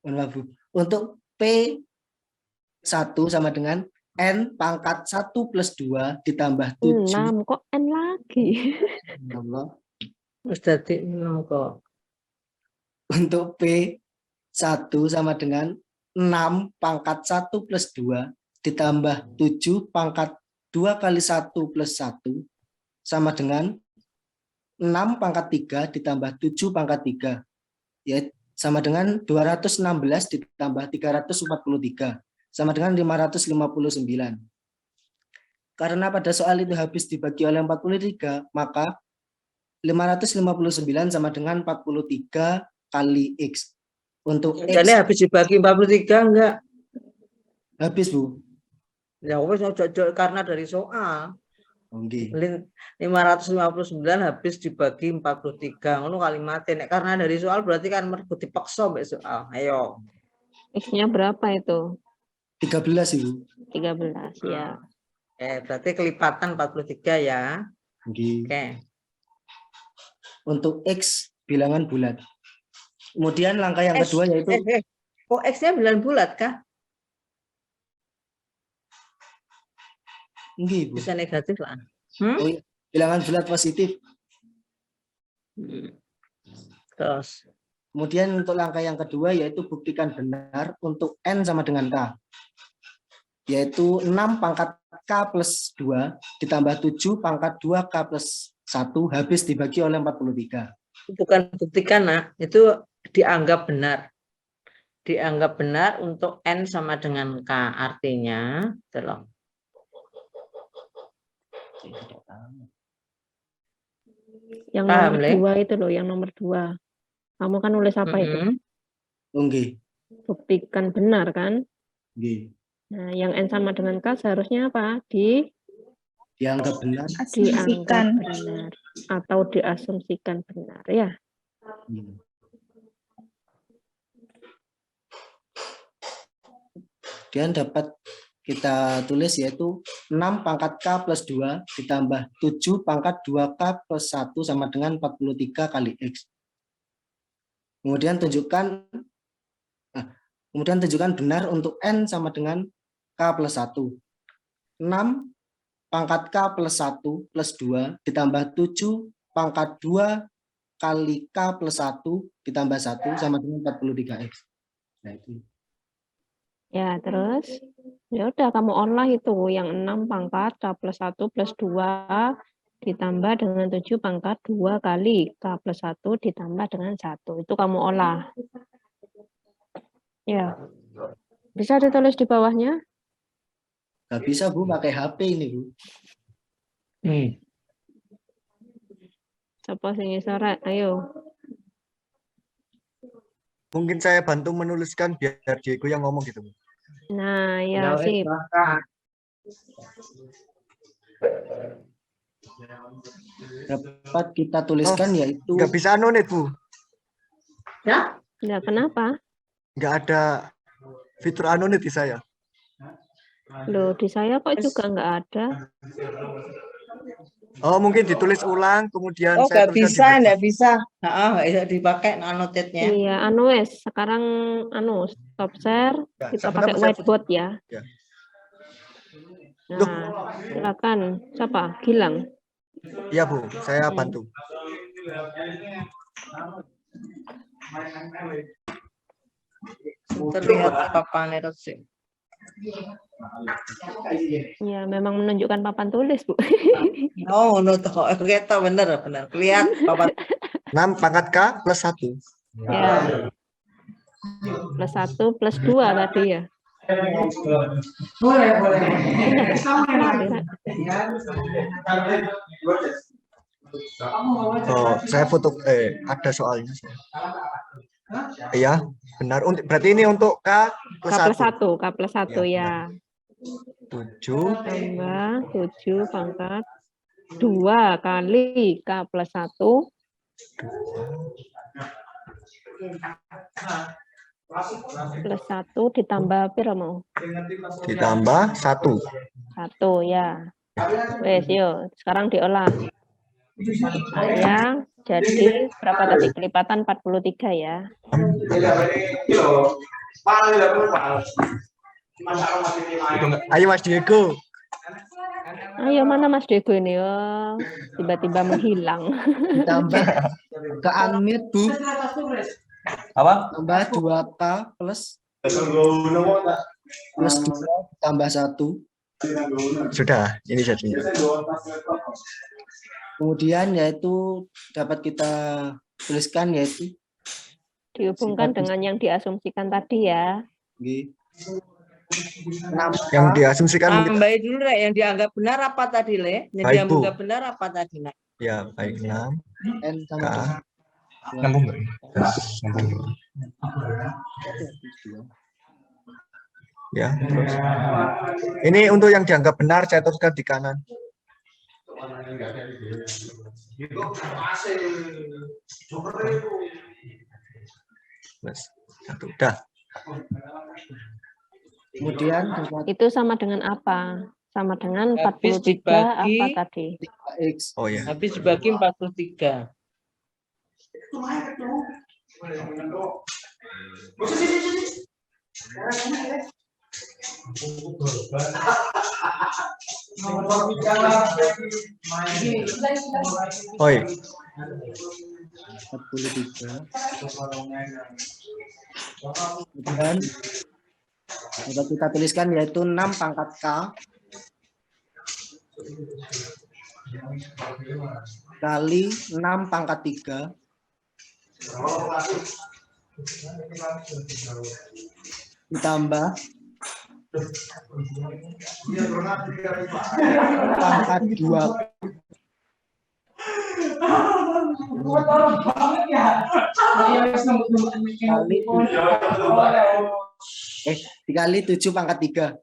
Mohon maaf, Bu. Untuk P1 sama dengan N pangkat 1 plus 2 ditambah 7. 6 kok N lagi. Allah. Wis dadi 6 kok. Untuk P1 sama dengan 6 pangkat 1 plus 2 ditambah 7 pangkat 2 kali 1 plus 1 sama dengan 6 pangkat 3 ditambah 7 pangkat 3. Ya, sama dengan 216 ditambah 343. Sama dengan 559. Karena pada soal itu habis dibagi oleh 43, maka 559 sama dengan 43 kali X. Untuk X Jadi habis dibagi 43 enggak? habis, Bu. Ya wis ojo karena dari soal. Oke. 559 habis dibagi 43. Ngono kalimatnya. Nek karena dari soal berarti kan mergo dipaksa mbek soal. Ayo. X-nya berapa itu? 13, Ibu. 13 ya. Berarti kelipatan 43 ya. Oke. Oke. Untuk X bilangan bulat. Kemudian langkah yang kedua yaitu Oh, X-nya bilangan bulat kah? Nggih, Bu. Bisa negatif lah. Oh, iya. Bilangan bulat positif. Terus. Kemudian untuk langkah yang kedua yaitu buktikan benar untuk N sama dengan K. Yaitu 6 pangkat K plus 2 ditambah 7 pangkat 2 K plus 1 habis dibagi oleh 43. Bukan buktikan, nak. Itu dianggap benar. Dianggap benar untuk N sama dengan K. Artinya, tolong. Yang Paham, nomor Le? 2 itu loh, yang nomor 2. Kamu kan nulis apa itu? Nggih. Buktikan benar kan? Nggih. Nah, yang N sama dengan K seharusnya apa? Dianggap benar. Dianggap benar atau diasumsikan benar ya. Kemudian dapat kita tulis yaitu 6 pangkat K plus 2 ditambah 7 pangkat 2K plus 1 sama dengan 43 kali X. Kemudian tunjukkan benar untuk N sama dengan K plus 1. 6 pangkat K plus 1 plus 2 ditambah 7 pangkat 2 kali K plus 1 ditambah 1 sama dengan 43X. Nah, itu. Ya, terus ya udah kamu olah itu yang 6 pangkat K plus 1 plus 2 ditambah dengan 7 pangkat 2 kali K plus 1 ditambah dengan 1. Itu kamu olah. Ya. Bisa ditulis di bawahnya? Nggak bisa, Bu, pakai HP ini, Bu. Siapa sing sore? Ayo. Mungkin saya bantu menuliskan biar Diego yang ngomong gitu. Nah, ya sip. Dapat kita tuliskan yaitu Nggak bisa anonim, Bu. Ya? Ya, kenapa? Nggak ada fitur anonim di saya. Loh, di saya kok juga nggak ada. Oh, mungkin ditulis ulang, kemudian Oh, saya nggak bisa, tuliskan di nggak bisa. Nggak bisa dipakai annotate-nya. Iya, wes. Sekarang stop share. Ya, Kita sebentar, pakai saya whiteboard ya. Ya. Nah, silakan. Siapa? Gilang. Iya, Bu, saya bantu. Terlihat papannya resik. Ya, memang menunjukkan papan tulis, Bu. Oh, no, toh. Oke, toh, bener. Lihat papan. 6 pangkat K plus 1. Ya. Plus 1 plus 2 tadi ya. Boleh. Oh, saya foto, ada soalnya. Iya, benar. Berarti ini untuk K plus 1. K plus 1 ya. 7 Tambah 7 pangkat 2 kali K plus 1. Plus 1 ditambah piro mau? ditambah 1. 1 ya. Wes, yuk. Sekarang diolah. Ya, jadi berapa tadi? Kelipatan 43 ya. Ayo Mas Diego. Ayo, mana Mas Diego ini? Oh, tiba-tiba menghilang. Ditambah ke unmute, Bu. Apa? Tambah 2K plus 2 tambah 1. Sudah, ini jadinya. Kemudian yaitu dapat kita tuliskan yaitu Dihubungkan dengan yang diasumsikan tadi ya. G. Yang diasumsikan mungkin Tambahin dulu, Rek, yang dianggap benar apa tadi, Le? Yang Baik, dianggap Bu. benar apa tadi, Nak? ya baik 6 N sama K. dengan Ya, terus. Ini untuk yang dianggap benar saya teruskan di kanan. Plus 1 udah. kemudian dapat Itu sama dengan apa? Sama dengan Habis 43 dibagi- apa tadi? X. Oh ya. Habis dibagi 43. Oi, 43. Kemudian dapat kita tuliskan yaitu 6 pangkat K kali 6 pangkat 3 ditambah pangkat 2 dikali 7 pangkat 3.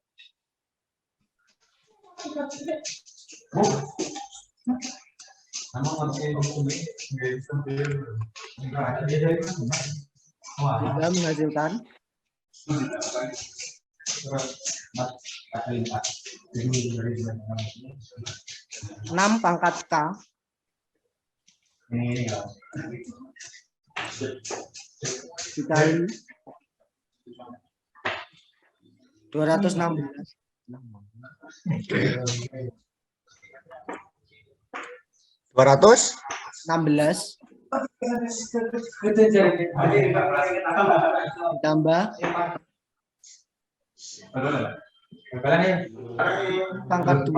Juga menghasilkan 6 pangkat K dikali 216 200 16 ditambah pangkat 2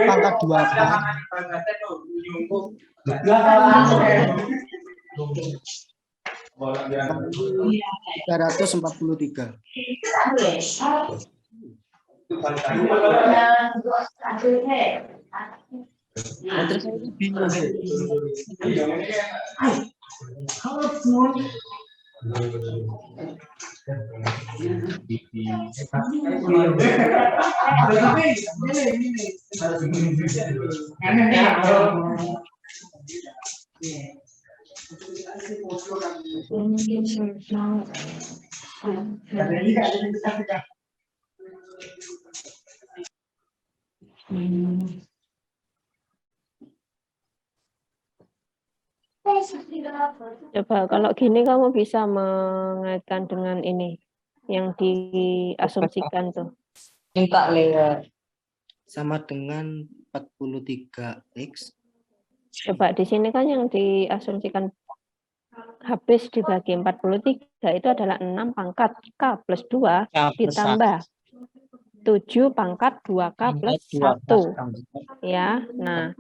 pangkat 2K 343. Terus saya bingung. Coba kalau gini kamu bisa mengaitkan dengan ini yang diasumsikan tuh. Minta lewat. Sama dengan 43X. Coba di sini kan yang diasumsikan habis dibagi 43 itu adalah 6 pangkat K plus 2 ditambah 7 pangkat 2K plus 1. Ya, nah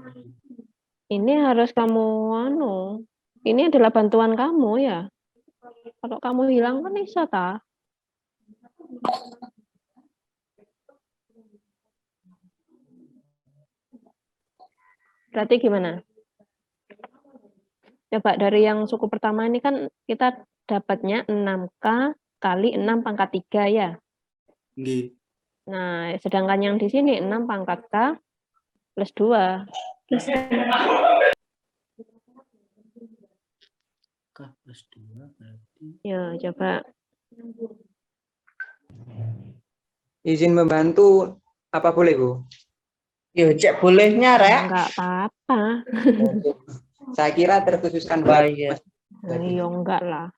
ini harus kamu ini adalah bantuan kamu ya. Kalau kamu hilang kan bisa ta? Berarti gimana? Coba dari yang suku pertama ini kan kita dapatnya 6K kali 6 pangkat 3 ya. Nggih. Nah, sedangkan yang di sini 6 pangkat K plus 2. K plus 2 berarti Ya, coba. Izin membantu apa boleh, Bu? Yo, cek bolehnya, Rek. Enggak apa-apa. Saya kira terkhususkan Oh, buat iya. Ya, enggak lah.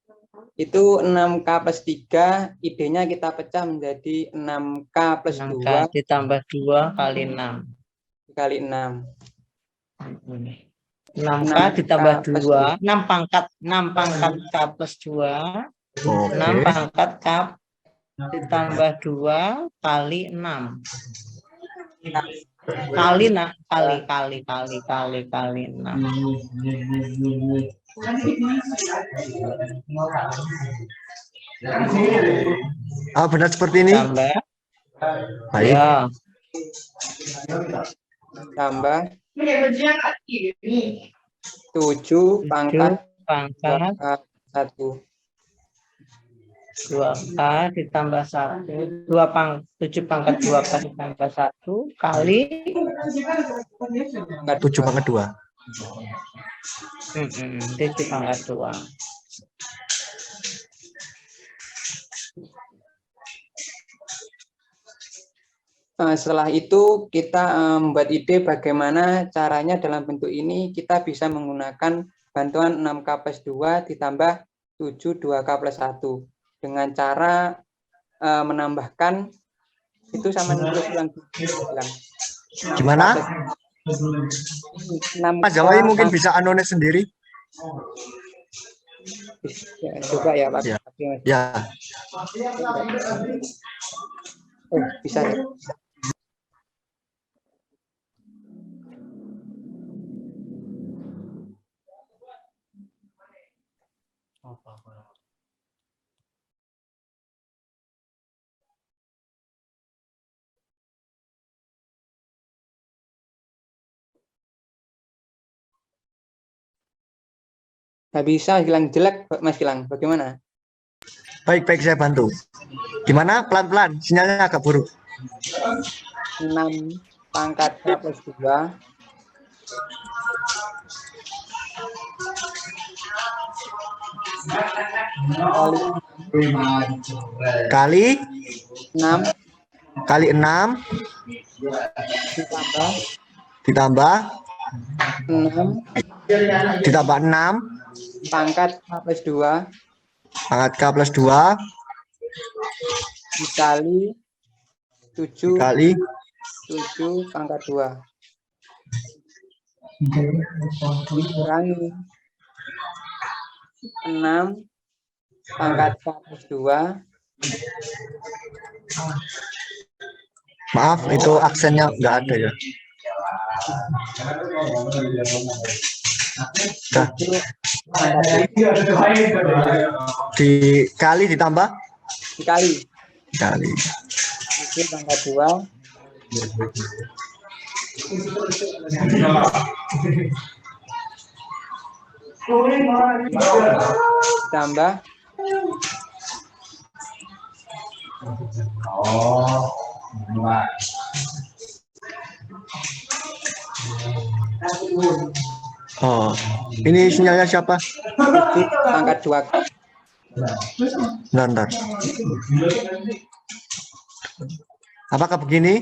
itu 6K plus 3, idenya kita pecah menjadi 6K plus 6K 2 ditambah 2 kali 6. kali 6. 6K ditambah 2, 6 pangkat K plus 2, 6 pangkat K ditambah 2 kali 6. Kali 6. Benar seperti ini. Tambah. Baik. Ya. Tambah 7 pangkat 1. 2K ditambah 1, 7 pangkat 2K ditambah 1 kali 7 pangkat 2. 7 pangkat 2. Setelah itu kita membuat ide bagaimana caranya dalam bentuk ini kita bisa menggunakan bantuan 6K plus 2 ditambah 7 2K plus 1 dengan cara menambahkan itu sama nulis ulang. Gimana? Mas Jawa mungkin bisa anonis sendiri. Coba ya Pak. Ya. Oh, bisa. Nggak bisa, Gilang, jelek Mas Gilang, bagaimana? Baik, saya bantu. Gimana? Pelan-pelan, sinyalnya agak buruk. 6 pangkat K plus 2 kali 6 ditambah 6 pangkat K plus 2 dikali 7 pangkat 2 dikurangi 6 pangkat K plus 2. Maaf, itu aksennya nggak ada ya. Nah. Dikali ditambah? Dikali. 7 pangkat 2. Tambah 7 ini sinyalnya siapa? 7 pangkat 2. Bentar. Apakah begini?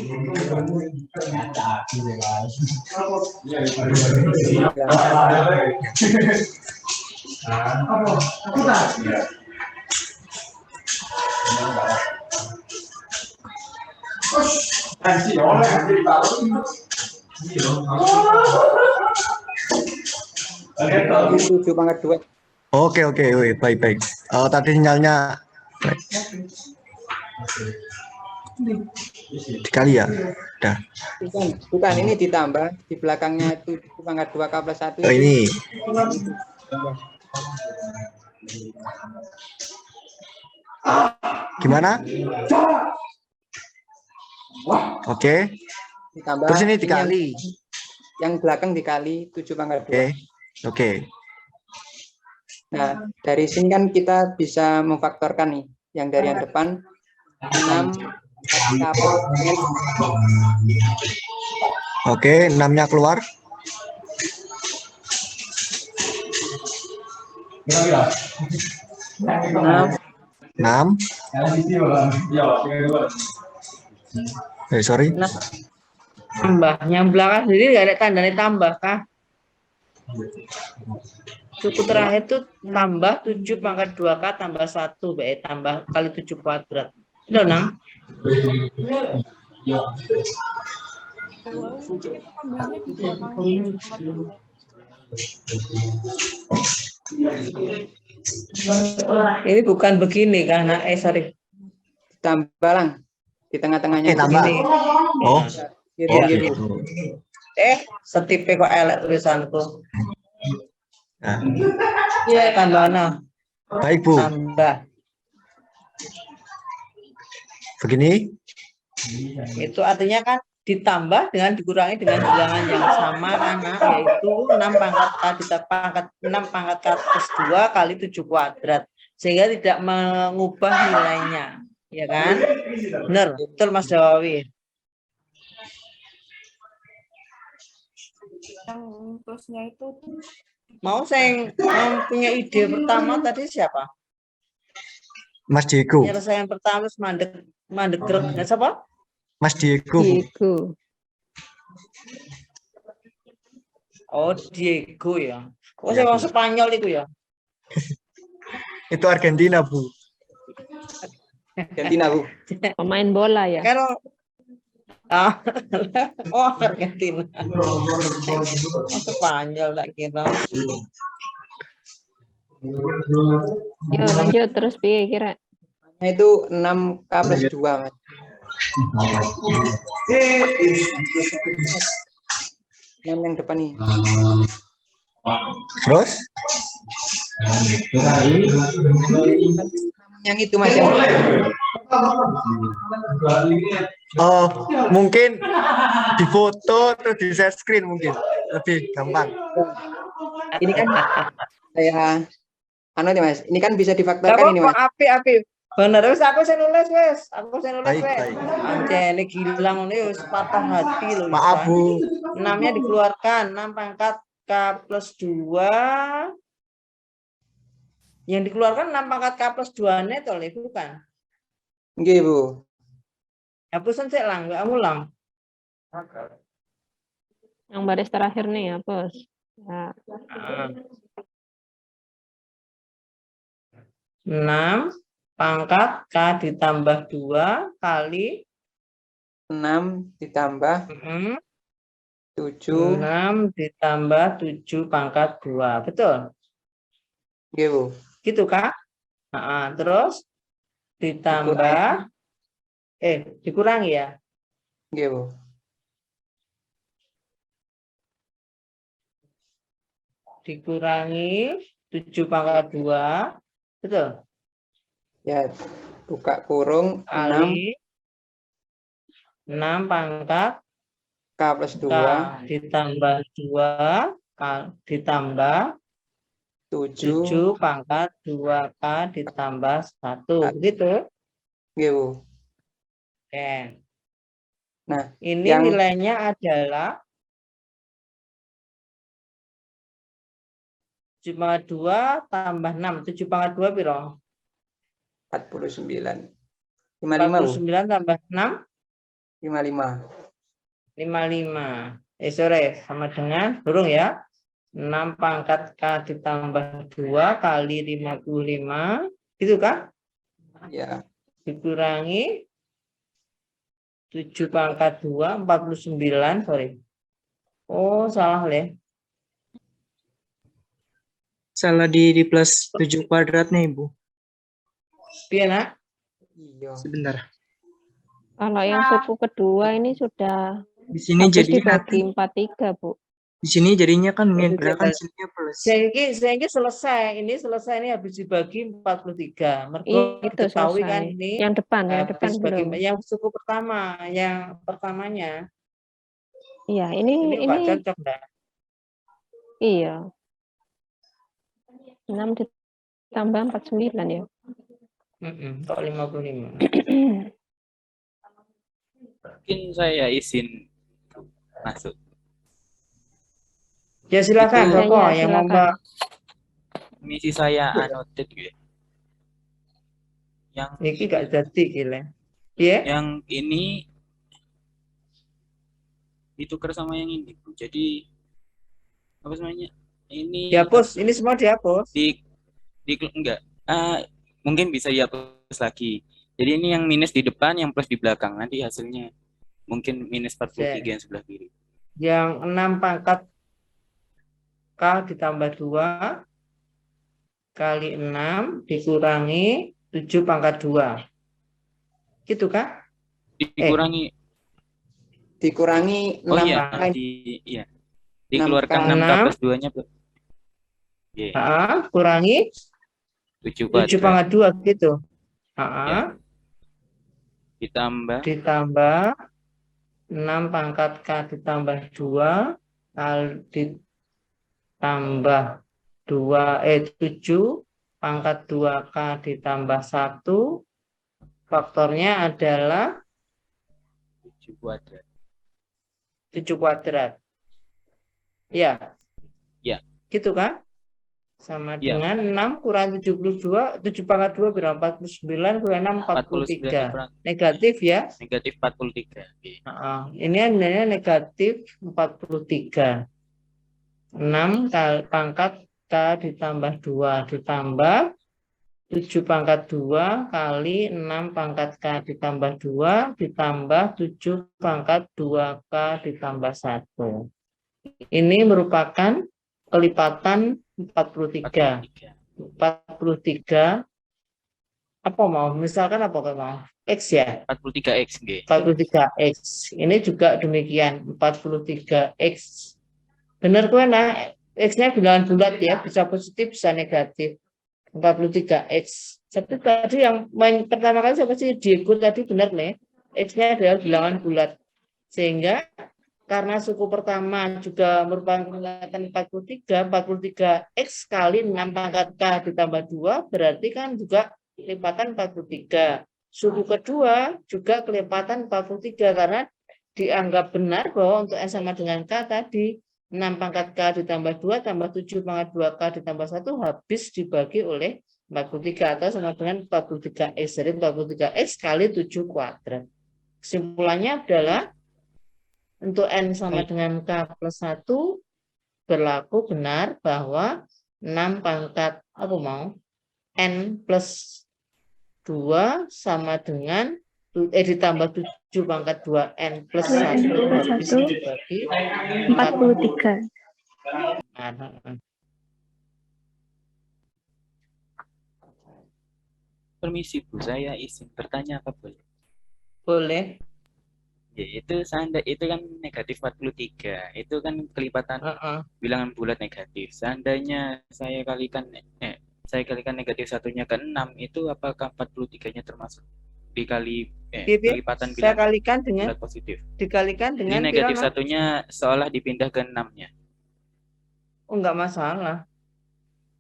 Oke, baik. Tadi sinyalnya dikali ya. Udah. Bukan, ini ditambah di belakangnya 7 pangkat 2K plus 1. Ini. Gimana? Oke. Ditambah. Terus ini dikali. Yang belakang dikali 7 pangkat 2. Oke. Nah, dari sini kan kita bisa memfaktorkan nih. Yang dari yang depan 6 Oke, 6-nya keluar. 6. Sorry. Nah, tambah. Yang belakang sendiri nggak ada tandanya tambah kah? Suku terakhir itu tambah 7 pangkat 2K tambah 1. Tambah kali 7 kuadrat. Sudah, Nang? Ini bukan begini karena sorry. Tambah lang di tengah-tengahnya tambah. begini. Oh. Gitu, gitu. Setipe kok elek tulisanku. Nah. Iya, tambah nah. Baik, Bu. Tambah. Begini. Itu artinya kan ditambah dengan dikurangi dengan bilangan yang sama karena yaitu 6 pangkat K ditambah 6 pangkat K plus 2 kali 7 kuadrat sehingga tidak mengubah nilainya, ya kan? Benar, betul Mas Jawawi. Yang plusnya itu Mau saya punya ide pertama tadi siapa? Mas Diego. Penyelesaian pertama mandek gerek. Siapa? Mas Diego. Diego. Oh, Diego ya. Oh, saya orang Spanyol itu ya. Itu Argentina, Bu. Argentina, Bu. Pemain bola ya. Kalau oh, Argentina. Oh, Spanyol tak kira. Yuk lanjut terus piye kira? Itu 6K plus 2, Mas. Yang depan nih. Terus? Yang itu Mas yang Oh, mungkin difoto terus di share screen mungkin lebih gampang. ini kan saya nih Mas. Ini kan bisa difaktorkan ini Mas. Api. Bener wis aku saya nulis wis. Aku saya nulis Baik, wis. baik. Anjene gila ngono wis patah hati loh. Maaf, Bu. 6-nya dikeluarkan 6 pangkat K plus 2. Yang dikeluarkan 6 pangkat K plus 2 net oleh bukan. Nggih, Bu. Hapusan sih lang, enggak ngulang. Yang baris terakhir nih hapus. Ya. 6 pangkat K ditambah 2 kali 6 ditambah 7. 6 ditambah 7 pangkat 2. Betul? Nggih, Bu. Gitu, Kak? Terus ditambah dikurangi ya? Nggih, Bu. Dikurangi 7 pangkat 2. Betul? Ya, buka kurung 6 Kali 6 pangkat K plus 2 K ditambah 2 ditambah 7 pangkat 2K ditambah 1. Begitu? Nggih, Bu. Oke. Nah, ini yang nilainya adalah 7 pangkat 2 tambah 6. 7 pangkat 2 piro? 49. 55, Bu. 49 tambah 6? 55. 55. Sore sama dengan burung ya. 6 pangkat K ditambah 2 kali 55. Gitu kan? Ya. Dikurangi 7 pangkat 2, 49. Sorry. Oh, salah le. Salah di plus 7 kuadratnya, Ibu. Piye, Nak? Iya. Sebentar. Kalau yang suku kedua ini sudah Di sini habis jadinya dibagi 43, Bu. di sini jadinya kan kan sininya plus. Sehingga selesai. Ini selesai ini habis dibagi 43. Mergo Itu diketahui selesai. kan ini Yang depan habis bagi, belum. yang suku pertama, yang pertamanya. Iya, ini Nggak cocok dah. iya. 6 ditambah 49 ya. Kok 55. Mungkin saya izin masuk. Ya silakan, Itu- Bapak Ya, yang silakan. Mbak. Misi saya annotate gitu. Yang Iki gak jadi gile. Iya? yang ini ditukar sama yang ini, Bu. Jadi apa namanya? Ini Dihapus, ini semua dihapus. di enggak. Mungkin bisa dihapus lagi. Jadi ini yang minus di depan, yang plus di belakang. Nanti hasilnya mungkin minus 43 yang sebelah kiri. Yang 6 pangkat K ditambah 2 kali 6 dikurangi 7 pangkat 2. Gitu kan? Dikurangi Oh iya, iya. Dikeluarkan 6 K plus 2-nya. Kurangi 7 pangkat 2 gitu. Ya. Ditambah 6 pangkat K ditambah 2 kali ditambah 7 pangkat 2K ditambah 1 faktornya adalah 7 kuadrat. 7 kuadrat. Ya. Ya. Gitu kan? Sama dengan 6 kurang 72, 7 pangkat 2 berapa? 49 kurang 6, 43. Negatif ya? Negatif 43. Ini adanya negatif 43. 6 pangkat K ditambah 2 ditambah 7 pangkat 2 kali 6 pangkat K ditambah 2 ditambah 7 pangkat 2K ditambah 1. Ini merupakan kelipatan 43. 43 apa mau? Misalkan apa mau? X ya? 43X. 43X. Ini juga demikian, 43X. Benar kue nah, X-nya bilangan bulat ya, bisa positif, bisa negatif. 43X. Tapi tadi yang main pertama kali siapa sih? Diego tadi benar nih. X-nya adalah bilangan bulat. Sehingga karena suku pertama juga merupakan kelihatan 43 X kali 6 pangkat K ditambah 2 berarti kan juga kelipatan 43. Suku kedua juga kelipatan 43 karena dianggap benar bahwa untuk N sama dengan K tadi 6 pangkat K ditambah 2 tambah 7 pangkat 2K ditambah 1 habis dibagi oleh 43 atau sama dengan 43X. Jadi 43X kali 7 kuadrat. Kesimpulannya adalah untuk N sama dengan K plus 1 berlaku benar bahwa 6 pangkat apa mau N plus 2 sama dengan ditambah 7 pangkat 2 N plus 1 habis dibagi 43. Permisi Bu, saya izin bertanya apa boleh? Boleh. Ya, itu kan negatif 43. Itu kan kelipatan bilangan bulat negatif. Seandainya saya kalikan negatif satunya ke 6, itu apakah 43-nya termasuk dikali kelipatan bilangan kalikan dengan bulat positif? Dikalikan dengan ini negatif satunya seolah dipindah ke 6-nya. Oh, enggak masalah.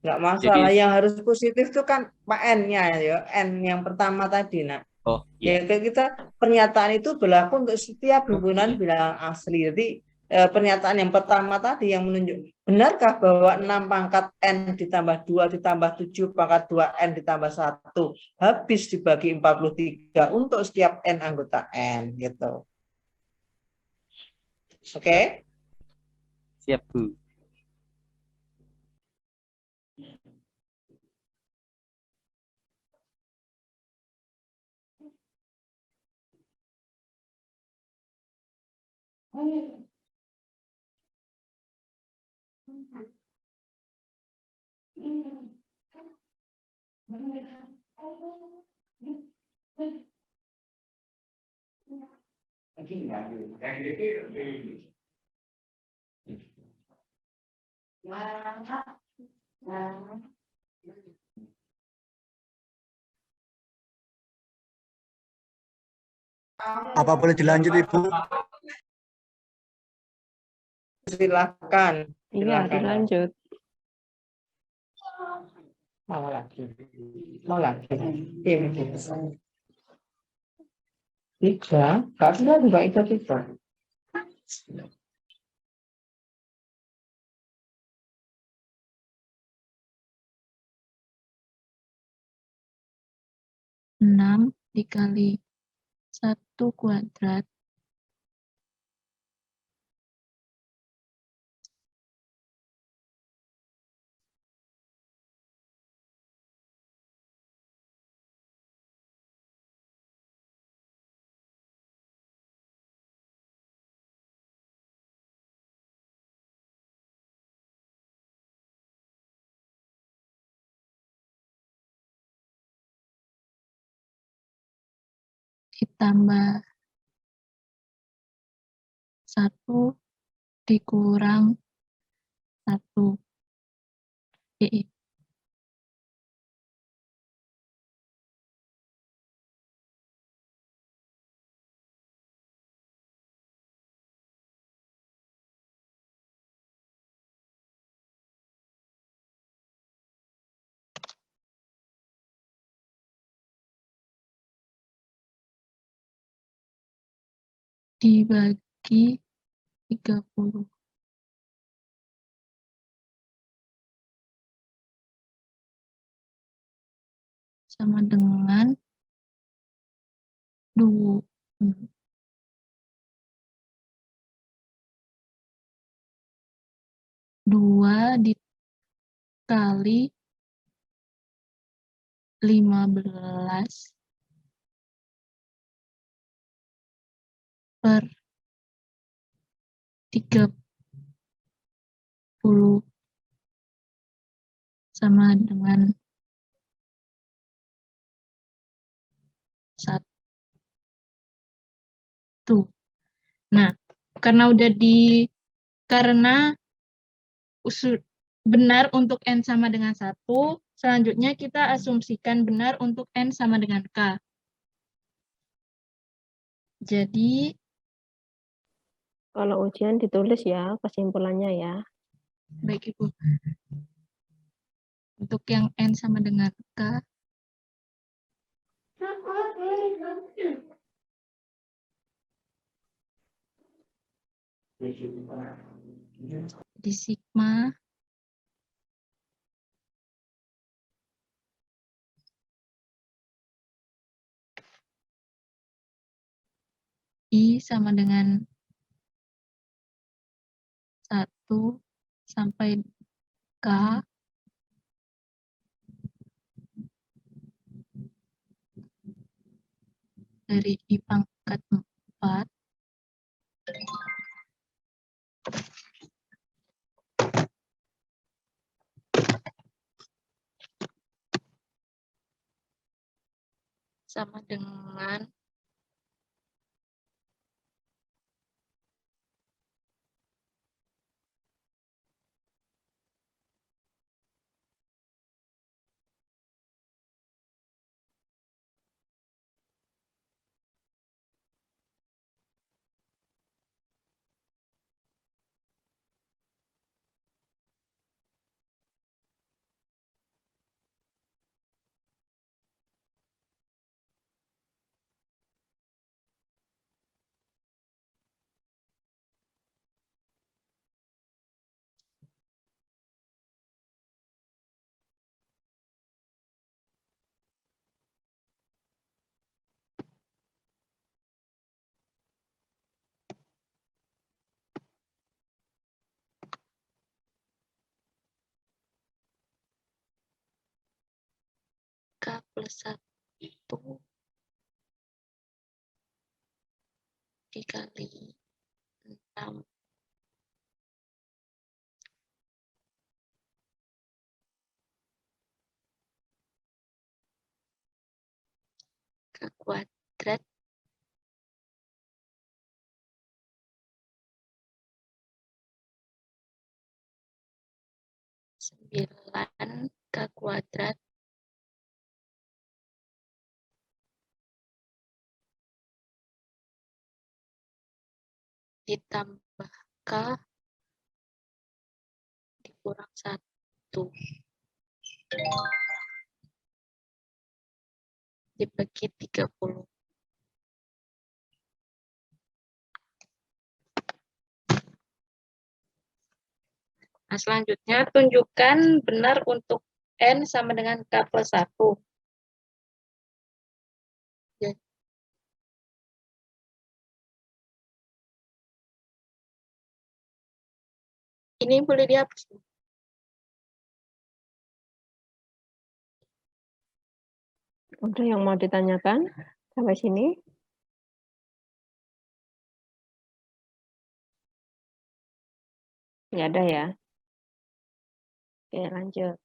Enggak masalah. Jadi, yang harus positif itu kan N-nya ya, N yang pertama tadi, Nak. Oh, iya. Ya, kita pernyataan itu berlaku untuk setiap himpunan bilangan asli. Jadi pernyataan yang pertama tadi yang menunjuk benarkah bahwa 6 pangkat N ditambah 2 ditambah 7 pangkat 2 N ditambah 1 habis dibagi 43 untuk setiap N anggota N gitu. Oke? Siap, Bu. Apa boleh dilanjut, Ibu? Silakan. Iya, dilanjut. Mau lagi. Tiga, karena juga itu tiga. 6 dikali 1 kuadrat ditambah 1 dikurang 1. Dibagi 30. Sama dengan 2 dikali 15 per 30 sama dengan 1. Nah, karena benar untuk N sama dengan 1, selanjutnya kita asumsikan benar untuk N sama dengan K. Jadi, Kalau ujian ditulis ya kesimpulannya ya. baik Ibu. Untuk yang N sama dengan K, di sigma I sama dengan 1 sampai K dari I pangkat 4 sama dengan 1 dikali 6 K kuadrat K kuadrat ditambah K dikurang 1 dibagi 30. Nah, selanjutnya tunjukkan benar untuk N sama dengan K plus 1. Ini boleh dihapus. Udah yang mau ditanyakan sampai sini? Nggak ada ya? Oke, lanjut.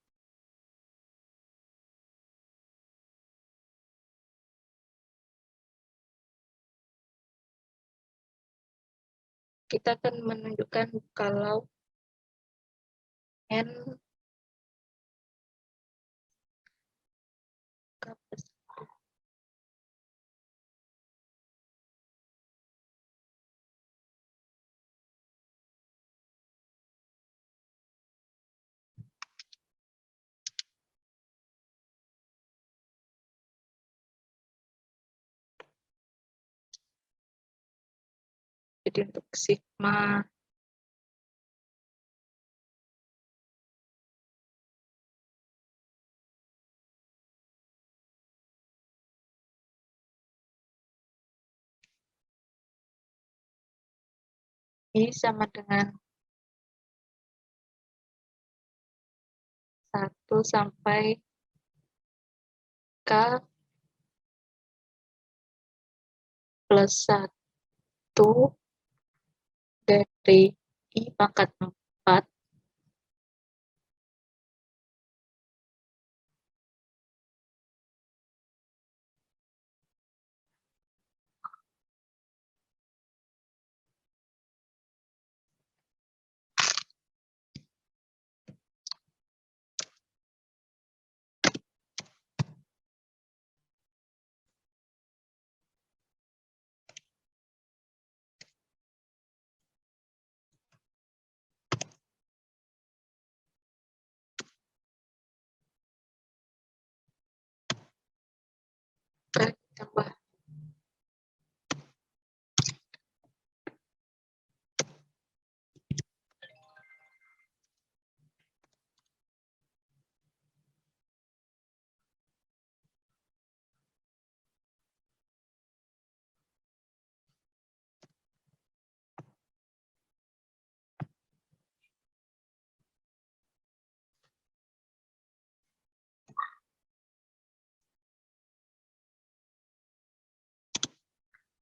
Kita akan menunjukkan kalau N K plus jadi untuk sigma I sama dengan 1 sampai K plus 1 dari I pangkat 4 K tambah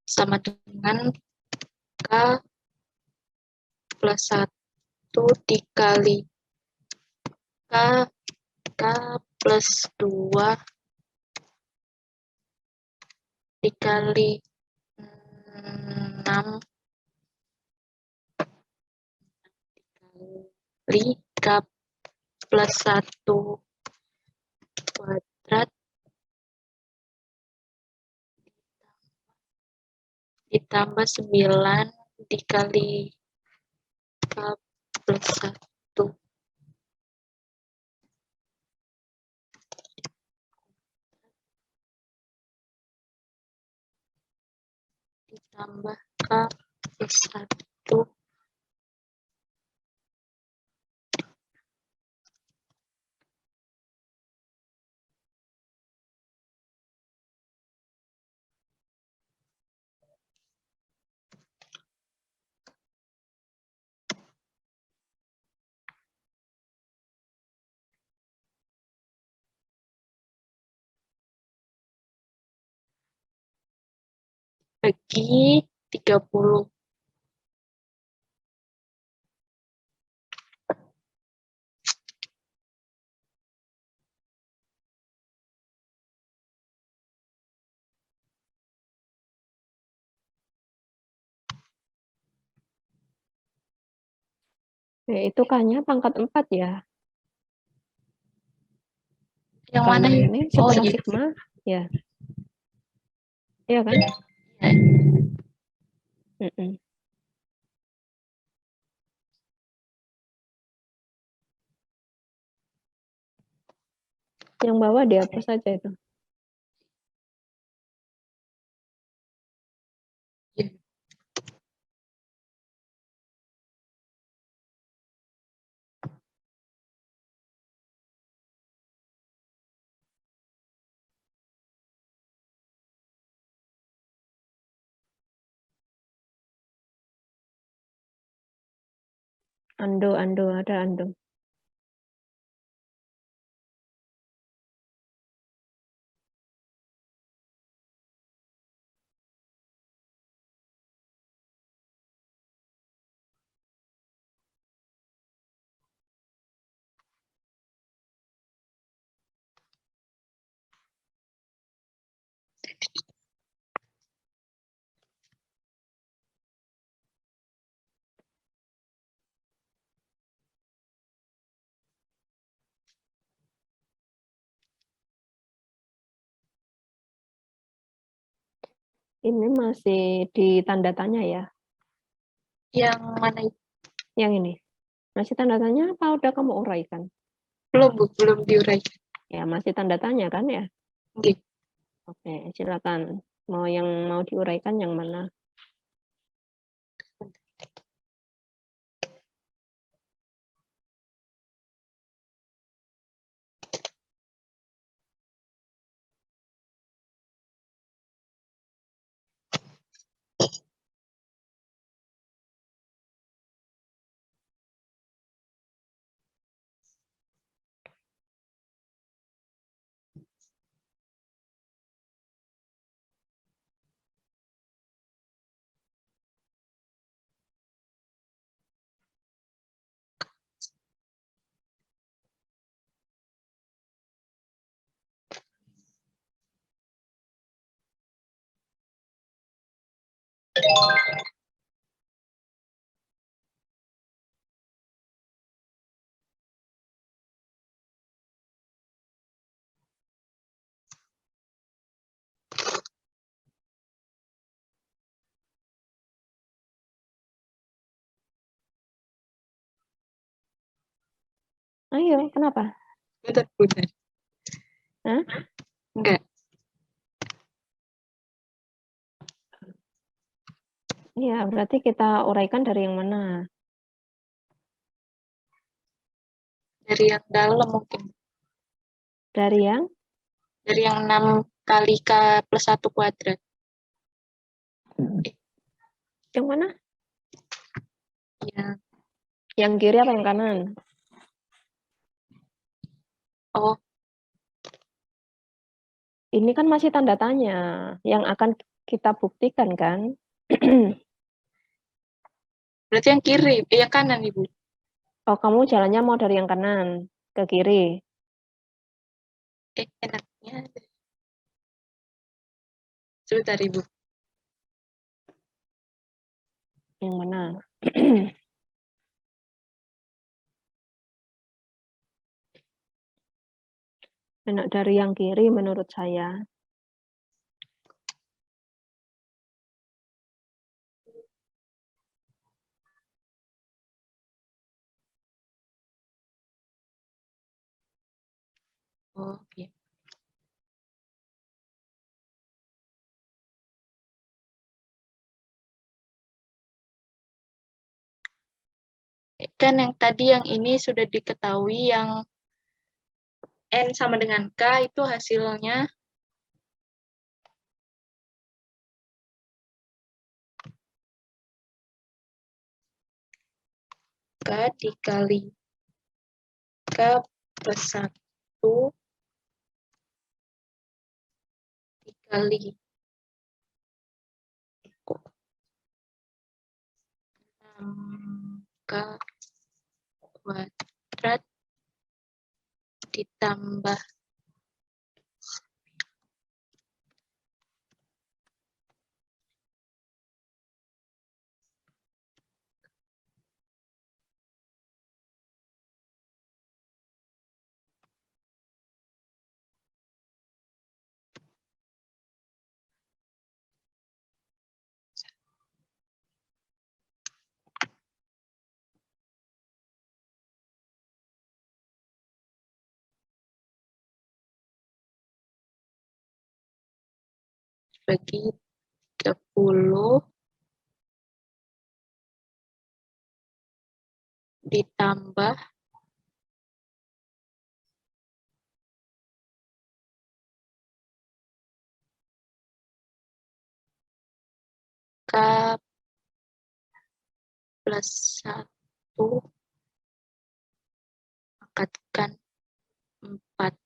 sama dengan K plus 1 dikali K K plus 2 dikali 6 dikali K plus 1 kuadrat ditambah 9 dikali K plus 1 ditambah K plus 1 bagi 30. Itu K-nya pangkat 4 ya. Yang Karena mana ini oh setelah iya sigma, ya. Iya kan? Mm-mm. Yang bawah dihapus saja itu. Ando, ada Ando. Ini masih di tanda tanya ya? Yang mana itu? Yang ini. Masih tanda tanya apa udah kamu uraikan? Belum, Bu, belum diuraikan. Ya, masih tanda tanya kan ya? Oke. Oke, silakan. Mau diuraikan yang mana? Ayo, kenapa? Bentar. Hah? Enggak. Iya, berarti kita uraikan dari yang mana? Dari yang dalam mungkin. Dari yang? Dari yang 6 kali K plus 1 kuadrat. Yang mana? Ya. Yang kiri apa yang kanan? Oh. Ini kan masih tanda tanya. Yang akan kita buktikan kan? Berarti yang kiri, yang kanan, Ibu. Oh, kamu jalannya mau dari yang kanan ke kiri. Enaknya. Sebentar, Ibu. Yang mana? Enak dari yang kiri menurut saya. Oh, oke. Kan yang tadi yang ini sudah diketahui yang N sama dengan K itu hasilnya K dikali K plus 1 dikali 6K kuadrat ditambah bagi 30 ditambah K plus 1 dapatkan 4.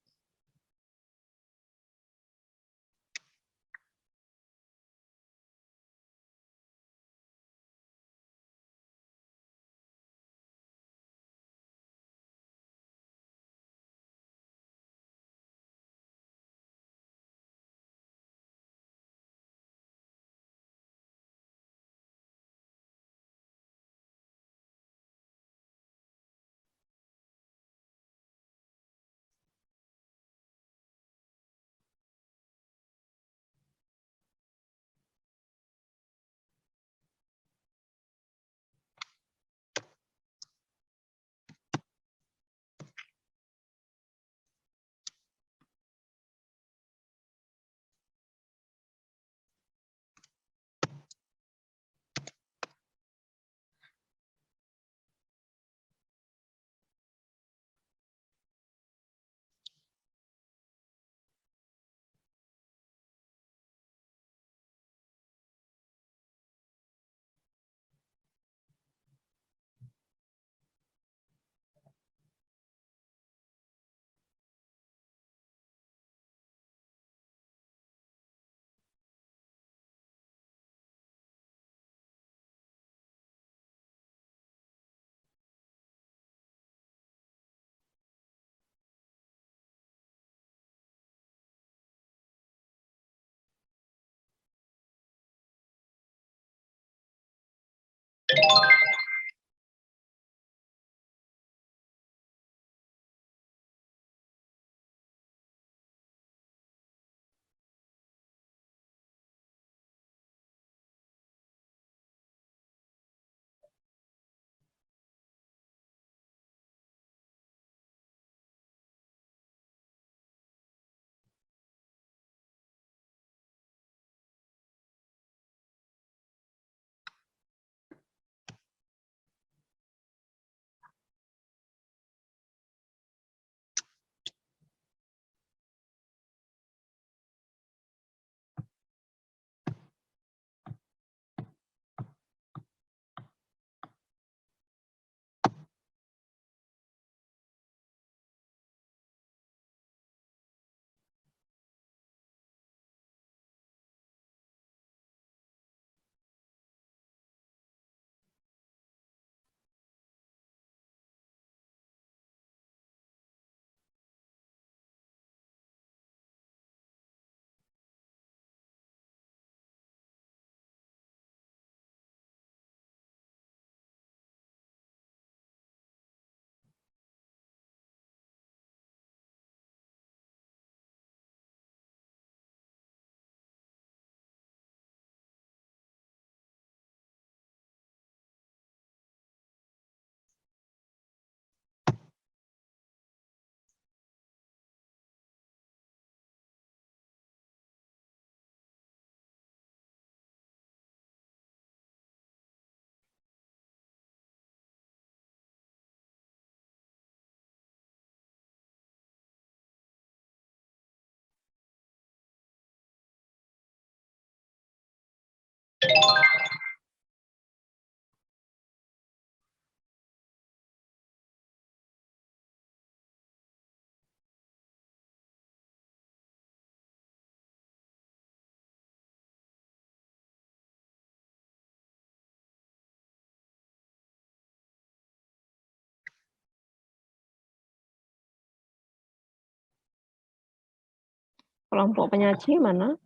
Kelompok penyaji mana?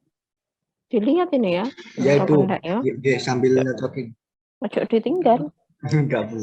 Dilihat ini ya. Ya Atau itu, enggak ya? sambil networking. Ojo ditinggal. Enggak, Bu.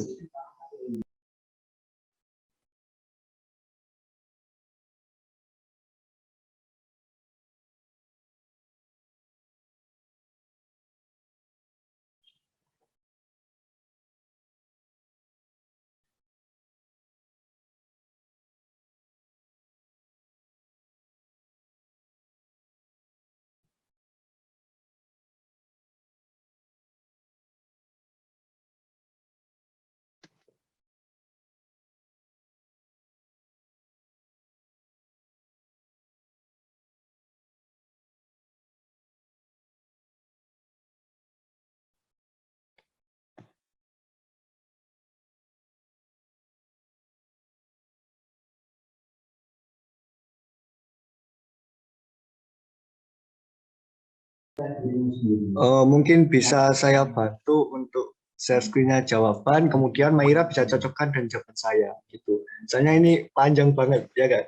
Mungkin bisa saya bantu untuk share screen-nya jawaban, kemudian Maira bisa cocokkan dan jawaban saya gitu. Soalnya ini panjang banget ya kan?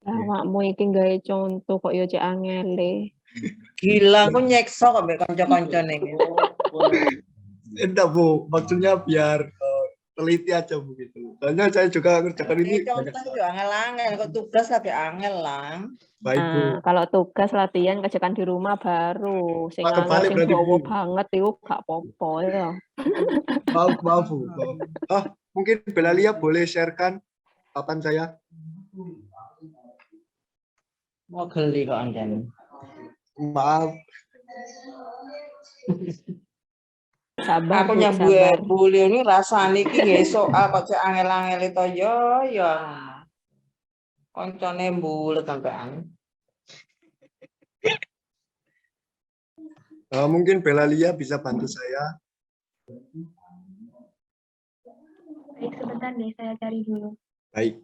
Awakmu iki gawe contoh kok ya cek angele. Gila, aku nyekso kok mbek kanca-kancane. Enggak Bu, maksudnya biar teliti aja begitu. Soalnya saya juga ngerjakan ini banyak Contoh yo angel-angel, kok tugas lagi angel lah. baik Bu. Nah, kalau tugas latihan kerjakan di rumah baru. Sing Pak, angel kebalik sing berarti, dawa Bu. banget iku gak apa-apa ya. Maaf Bu. Mungkin Belalia boleh sharekan papan saya. Mau geli kok anjane. Maaf. Sabar, Aku Bu, nyambu sabar. beliau ini rasane iki nggih soal kok cek angel-angel itu ya. Koncone mbulet sampean. Mungkin Belalia bisa bantu saya. Baik, sebentar deh, saya cari dulu. Baik.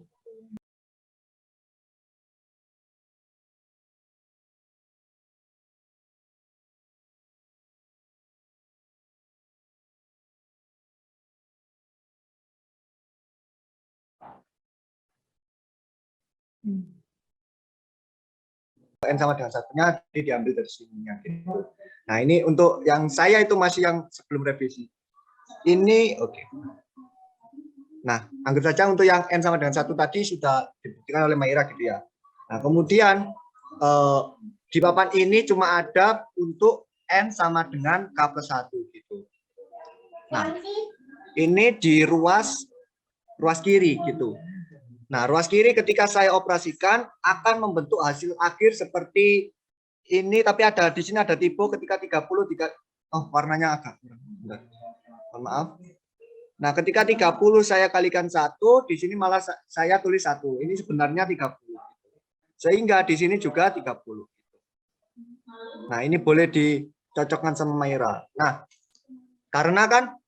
N sama dengan satunya diambil dari sininya gitu. Nah ini untuk yang saya itu masih yang sebelum revisi. Ini oke. Nah anggap saja untuk yang N sama dengan 1 tadi sudah dibuktikan oleh Maira gitu ya. Nah kemudian di papan ini cuma ada untuk N sama dengan K plus 1 gitu. Nah ini di ruas kiri gitu. Nah, ruas kiri ketika saya operasikan akan membentuk hasil akhir seperti ini, tapi ada di sini ada tipe ketika 30 warnanya agak kurang. Mohon maaf. Nah, ketika 30 saya kalikan 1, di sini malah saya tulis 1. Ini sebenarnya 30. Sehingga di sini juga 30. Nah, ini boleh dicocokkan sama Maira. Nah, karena kan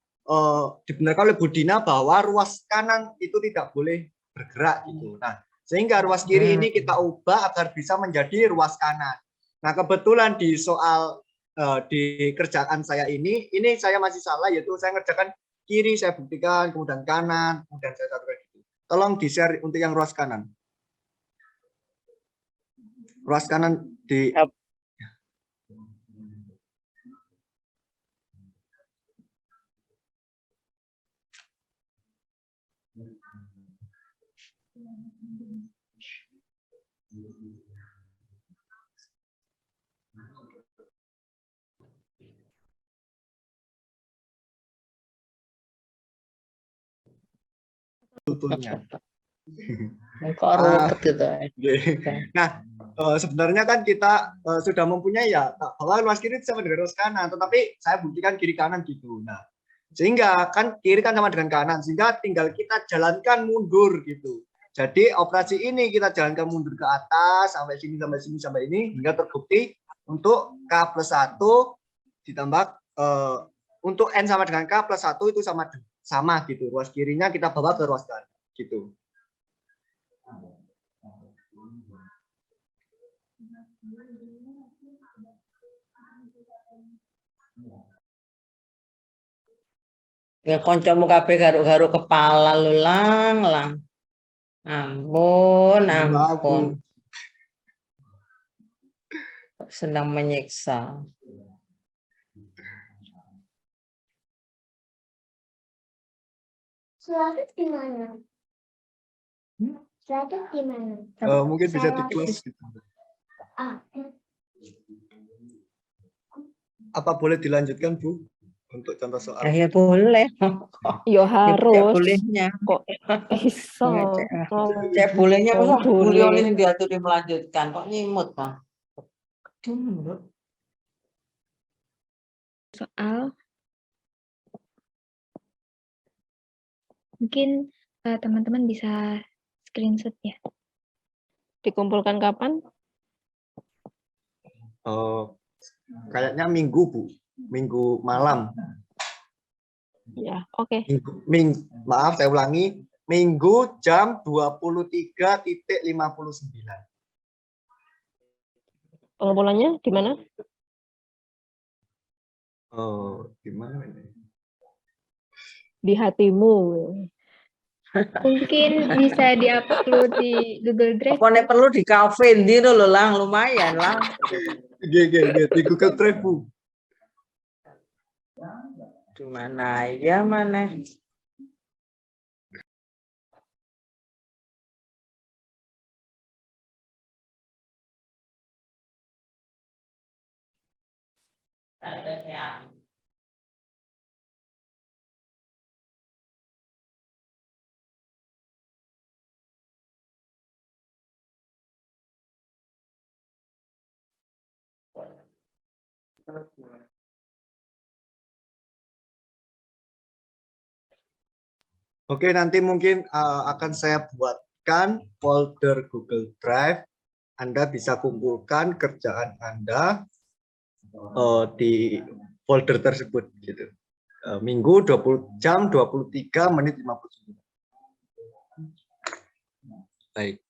dibenarkan oleh Budina bahwa ruas kanan itu tidak boleh bergerak gitu. Nah, sehingga ruas kiri ini kita ubah agar bisa menjadi ruas kanan. Nah, kebetulan di soal di kerjaan saya ini saya masih salah, yaitu saya ngerjakan kiri, saya buktikan, kemudian kanan, kemudian saya satukan gitu. Tolong di-share untuk yang ruas kanan. Ruas kanan di tutulnya. Nah, sebenarnya kan kita sudah mempunyai ya bahwa ruas kiri sama dengan ruas kanan, tetapi saya buktikan kiri kanan gitu. Nah, sehingga kan kiri kan sama dengan kanan, sehingga tinggal kita jalankan mundur gitu. Jadi operasi ini kita jalankan mundur ke atas sampai sini sampai ini hingga terbukti untuk K plus 1 ditambah untuk N sama dengan K plus 1 itu sama gitu. Ruas kirinya kita bawa ke ruas kanan gitu. Ya koncomu kabeh garuk-garuk kepala lu lang. Ampun. Sedang menyiksa. Selamat gimana? Selamat gimana? Mungkin bisa di-close gitu. Apa boleh dilanjutkan, Bu? Untuk contoh soal. Ya boleh. Ya harus. Bolehnya. Kok iso? Cek bolehnya kok beliau ini diatur melanjutkan. Kok nyimut, Pak? Soal mungkin teman-teman bisa screenshot ya. Dikumpulkan kapan? Kayaknya Minggu, Bu. Minggu malam. Ya, oke. Maaf, saya ulangi. Minggu jam 23.59. Pengumpulannya di mana? Oh, gimana ini? Di hatimu. Mungkin bisa di-upload di Google Drive. Pokoknya perlu di kafe ini loh lang, lumayan lah. Di Google Drive, Bu. Di mana ya mana? Oke, nanti mungkin akan saya buatkan folder Google Drive. Anda bisa kumpulkan kerjaan Anda di folder tersebut gitu. Minggu 20 jam 23 menit 59. Baik.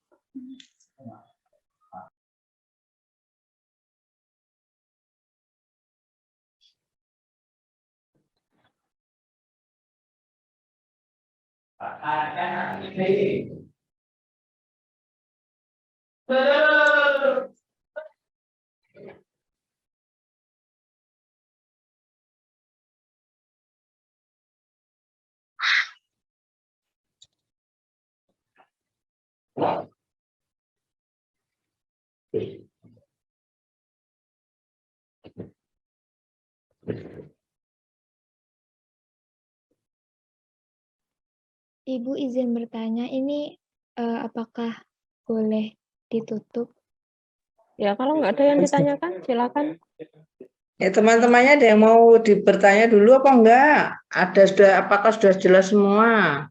Ibu izin bertanya, ini apakah boleh ditutup? Ya, kalau nggak ada yang ditanyakan, silakan. Ya teman-temannya ada yang mau bertanya dulu apa enggak? Apakah sudah jelas semua?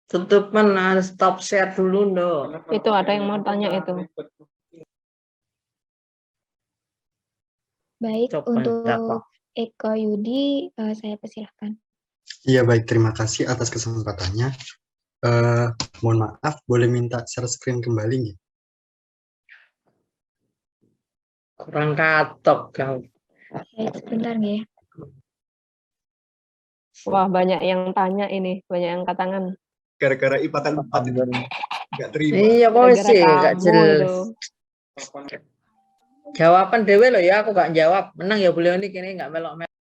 Tutup mana, stop share dulu dong. Itu ada yang mau tanya itu. Baik, Coba, untuk Dako. Eko Yudi, saya persilahkan. Iya, baik. Terima kasih atas kesempatannya. Mohon maaf, boleh minta share screen kembali nggih? Kurang katok kau. Baik, sebentar ya. Wah, banyak yang tanya ini, banyak yang angkat tangan. Gara-gara IPA 4 itu nggak terima. Iya kok Gara-gara sih, nggak kamu jelas. itu. Jawaban dewe loh ya, aku nggak jawab. Menang ya beliau ini kini nggak melok-melok.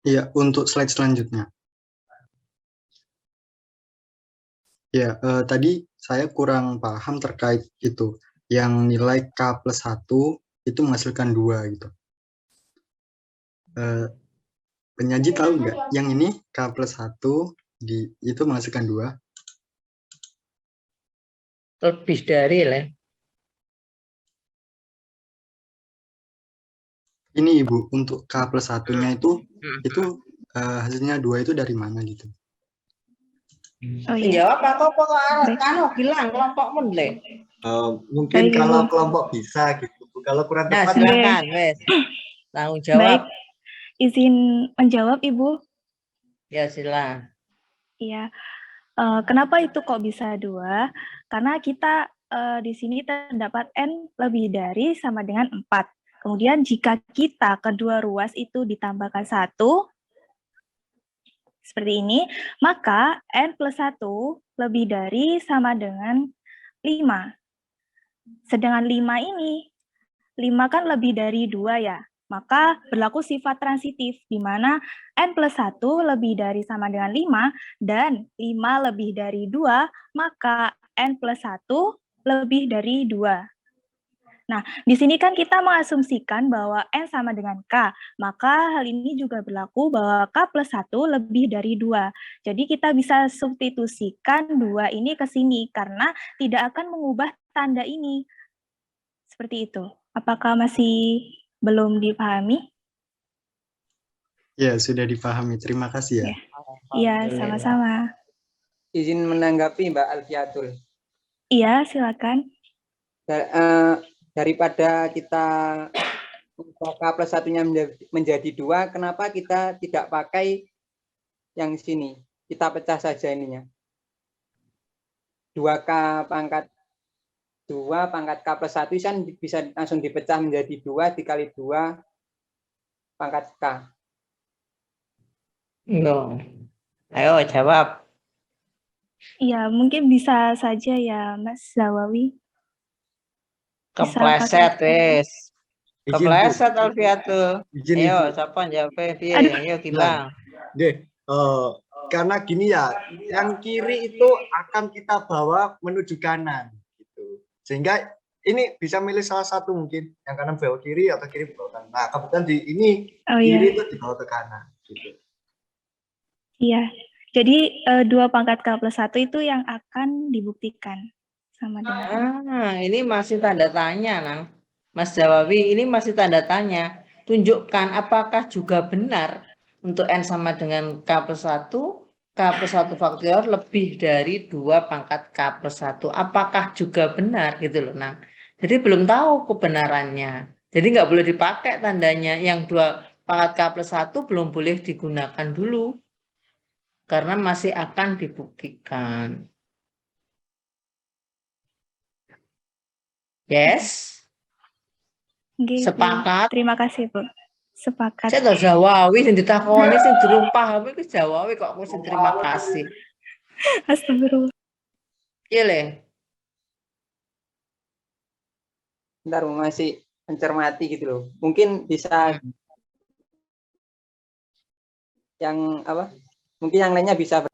Iya, untuk slide selanjutnya. Ya, tadi saya kurang paham terkait itu. Yang nilai K+1 itu menghasilkan 2 gitu. Penyaji tahu nggak? Yang ini K+1 itu menghasilkan 2. Lebih dari lah. Ini Ibu, untuk K+1-nya itu hasilnya 2 itu dari mana gitu? Oh iya. Jawab atau kalau bilang kelompokmu deh. Mungkin Baik, kalau Ibu. kelompok bisa gitu. Kalau kurang Nah, tepat, silakan, wes. Tanggung jawab. Baik, izin menjawab Ibu. Ya, silakan. Iya. Kenapa itu kok bisa 2? Karena kita di sini terdapat N lebih dari sama dengan 4. Kemudian jika kita kedua ruas itu ditambahkan 1, seperti ini, maka N+1 lebih dari sama dengan 5. Sedangkan 5 ini, 5 kan lebih dari 2 ya, maka berlaku sifat transitif, di mana N+1 lebih dari sama dengan 5, dan 5 lebih dari 2, maka N+1 lebih dari 2. Nah, di sini kan kita mengasumsikan bahwa N sama dengan K, maka hal ini juga berlaku bahwa K+1 lebih dari 2. Jadi kita bisa substitusikan 2 ini ke sini, karena tidak akan mengubah tanda ini. Seperti itu. Apakah masih belum dipahami? Ya, sudah dipahami. Terima kasih ya. Iya, sama-sama. Izin menanggapi Mbak Alfiatul. Iya, silakan. Daripada kita K+1-nya menjadi 2, kenapa kita tidak pakai yang sini? Kita pecah saja ininya. 2K pangkat 2 pangkat K plus 1 kan bisa langsung dipecah menjadi 2 dikali 2 pangkat K. No. Ayo jawab. Iya, mungkin bisa saja ya, Mas Zawawi. Bisa Kepleset pakai wes. Izin, Bu. Kepleset Alfiatul. Izin, Ayo, Ibu. siapa jawabnya? Aduh. Ayo Nah, Gilang. karena gini ya, yang kiri itu akan kita bawa menuju kanan, gitu. Sehingga ini bisa milih salah satu mungkin, yang kanan bawa kiri atau kiri bawa kanan. Nah, kebetulan di ini kiri itu dibawa ke kanan, gitu. Iya. Jadi 2 pangkat K plus 1 itu yang akan dibuktikan sama dengan. Ini masih tanda tanya, Nang. Mas Zawawi, ini masih tanda tanya. Tunjukkan apakah juga benar untuk N sama dengan K plus 1 faktorial lebih dari 2 pangkat K plus 1. Apakah juga benar gitu loh, Nang. Jadi belum tahu kebenarannya. Jadi nggak boleh dipakai tandanya. Yang 2 pangkat K plus 1 belum boleh digunakan dulu. Karena masih akan dibuktikan. Yes. Sepakat. Terima kasih, Bu. Sepakat. Saya tahu Jawawi yang ditakoni sing durung paham iku Jawawi kok aku sing terima kasih. Astagfirullah. Iya le. Bentar masih mencermati gitu loh. Mungkin bisa yang apa? Mungkin yang lainnya bisa.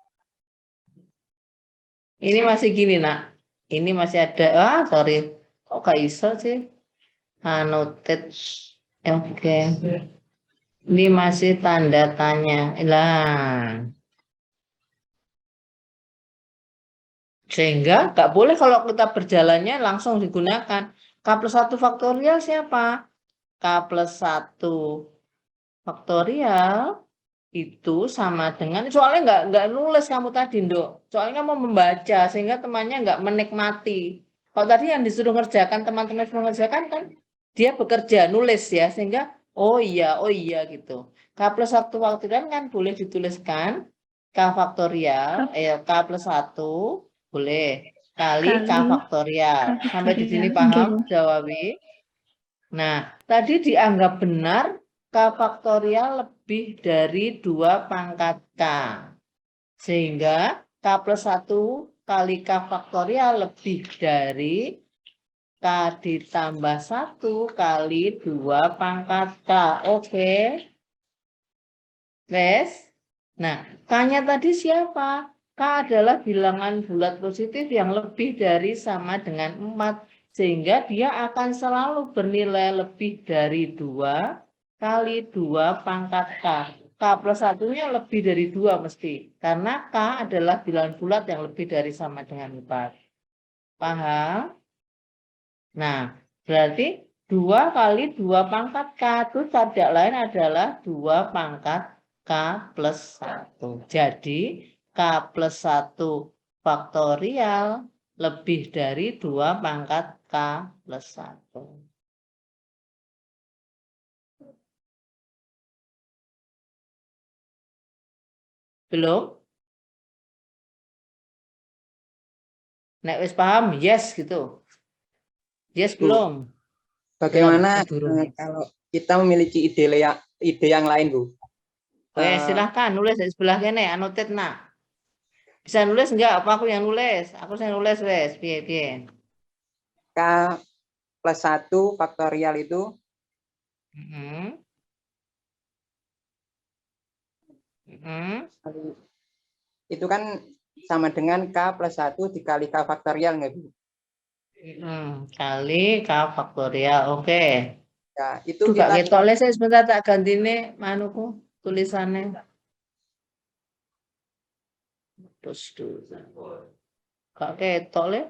Ini masih gini nak. Ini masih ada. Sorry. Kok gak iso sih? Annotate. Oke. Ini masih tanda tanya. Lah. Sehingga nggak boleh kalau kita berjalannya langsung digunakan. K plus 1 faktorial siapa? K plus 1 faktorial itu sama dengan, soalnya nggak nulis kamu tadi, Nduk. Soalnya kamu membaca, sehingga temannya nggak menikmati. Kalau tadi yang disuruh ngerjakan, teman-teman suruh ngerjakan kan, dia bekerja, nulis ya, sehingga oh iya gitu. K plus 1 faktorial kan boleh dituliskan, K faktorial, K plus 1, boleh, kali K faktorial. Sampai di sini paham, Jawabi? Nah, tadi dianggap benar K faktorial lebih dari 2 pangkat K. Sehingga K plus 1 kali K faktorial lebih dari K ditambah 1 kali 2 pangkat K. Oke. Wes. Nah, K-nya tadi siapa? K adalah bilangan bulat positif yang lebih dari sama dengan 4. Sehingga dia akan selalu bernilai lebih dari 2 kali 2 pangkat K. K plus 1-nya lebih dari 2 mesti. Karena K adalah bilangan bulat yang lebih dari sama dengan 4. Paham? Nah, berarti 2 kali 2 pangkat K itu tidak lain adalah 2 pangkat K plus 1. Jadi, K plus 1 faktorial lebih dari 2 pangkat K plus 1. Belum? Nek wis paham, yes gitu. Yes, belum? Bagaimana kalau kita memiliki ide yang lain, Bu? Silahkan nulis di sebelah kene, annotate nak. Bisa nulis enggak? Apa aku yang nulis? Aku yang nulis wes, piye. K plus 1 faktorial itu itu kan sama dengan K plus 1 dikali K faktorial nggak, Bu? Kali K faktorial, oke. Ya, itu kita ketok les sebentar tak gantine manuku tulisannya. Terus dulu. Kak ketok le.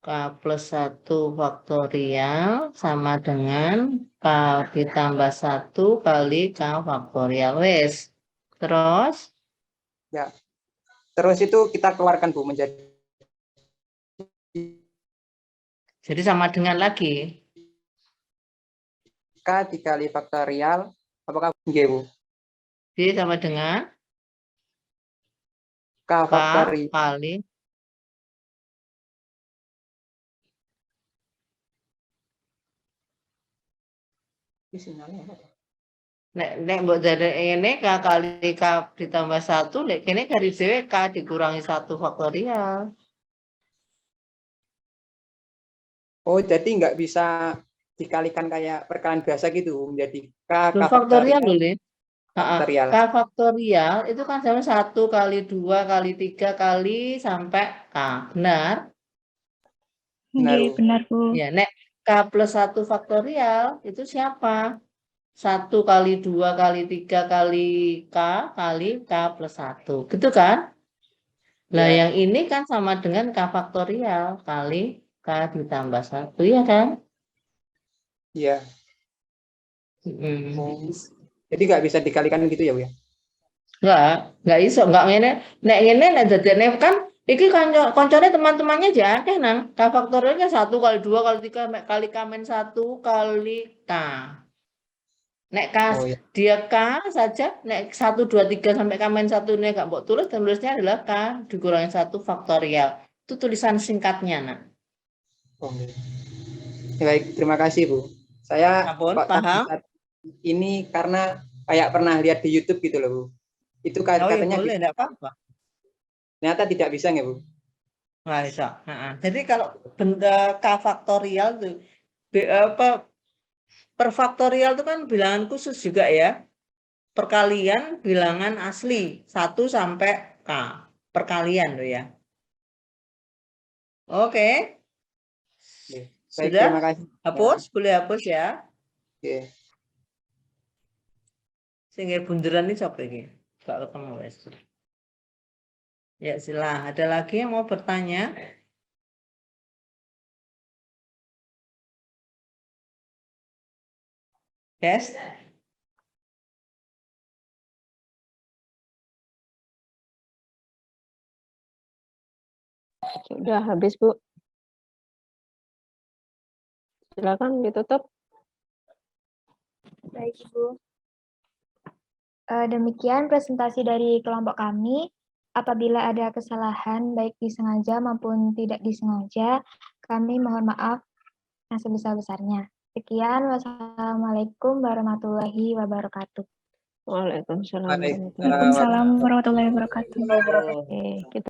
K plus 1 faktorial sama dengan K ditambah 1 kali K faktorial. Wes. Terus? Ya. Terus itu kita keluarkan, Bu, menjadi. Jadi sama dengan lagi. K dikali faktorial. Apakah Bu? Jadi sama dengan? faktorial. kali nek mbok dari ini K kali K ditambah 1, nek kene garis dhewe K dikurangi 1 faktorial. Oh, jadi nggak bisa dikalikan kayak perkalian biasa gitu menjadi K Faktorial loh, Le. faktorial. K faktorial itu kan sama 1 kali 2 kali 3 kali sampai K. Benar? Benar, Nggih, Bu. benar, Bu. Ya, nek K plus 1 faktorial itu siapa? 1 kali 2 kali 3 kali K kali K plus 1. Gitu kan? Nah, Ya. yang ini kan sama dengan K faktorial kali K ditambah 1, ya kan? Iya. Mm. Oh. Jadi nggak bisa dikalikan gitu ya, Bu ya? Nggak iso, nggak ngene. Nek ngene nek dadene kan iki koncone teman-temannya aja akeh nang. K faktorialnya 1 kali 2 kali 3 kali K min 1 kali K. Nek K Oh, ya. dia K saja, nek 1 2 3 sampai K min 1 ini enggak mbok tulis, tulisnya adalah K dikurangi 1 faktorial. Itu tulisan singkatnya, nak. Oh, ya, baik, terima kasih, Bu. Saya Ampun, kok paham? ini karena kayak pernah lihat di YouTube gitu loh, Bu. Itu Oh, ya katanya boleh, bisa. enggak apa-apa. Ternyata tidak bisa nggak, Bu? Nggak bisa. Jadi kalau benda K faktorial tuh apa per faktorial itu kan bilangan khusus juga ya. Perkalian bilangan asli 1 sampai K. Perkalian tuh ya. Oke. Baik, Sudah? terima kasih. Hapus, boleh hapus ya. Oke. Sehingga bunderan ini siapa ini? Gak ketemu wes. Ya silah. Ada lagi yang mau bertanya? Yes. Sudah habis, Bu. Silakan ditutup. Baik, Ibu. Demikian presentasi dari kelompok kami. Apabila ada kesalahan baik disengaja maupun tidak disengaja, kami mohon maaf yang sebesar-besarnya. Sekian, wassalamualaikum warahmatullahi wabarakatuh. Waalaikumsalam Waalaikumsalam. Waalaikumsalam warahmatullahi wabarakatuh. Oke, kita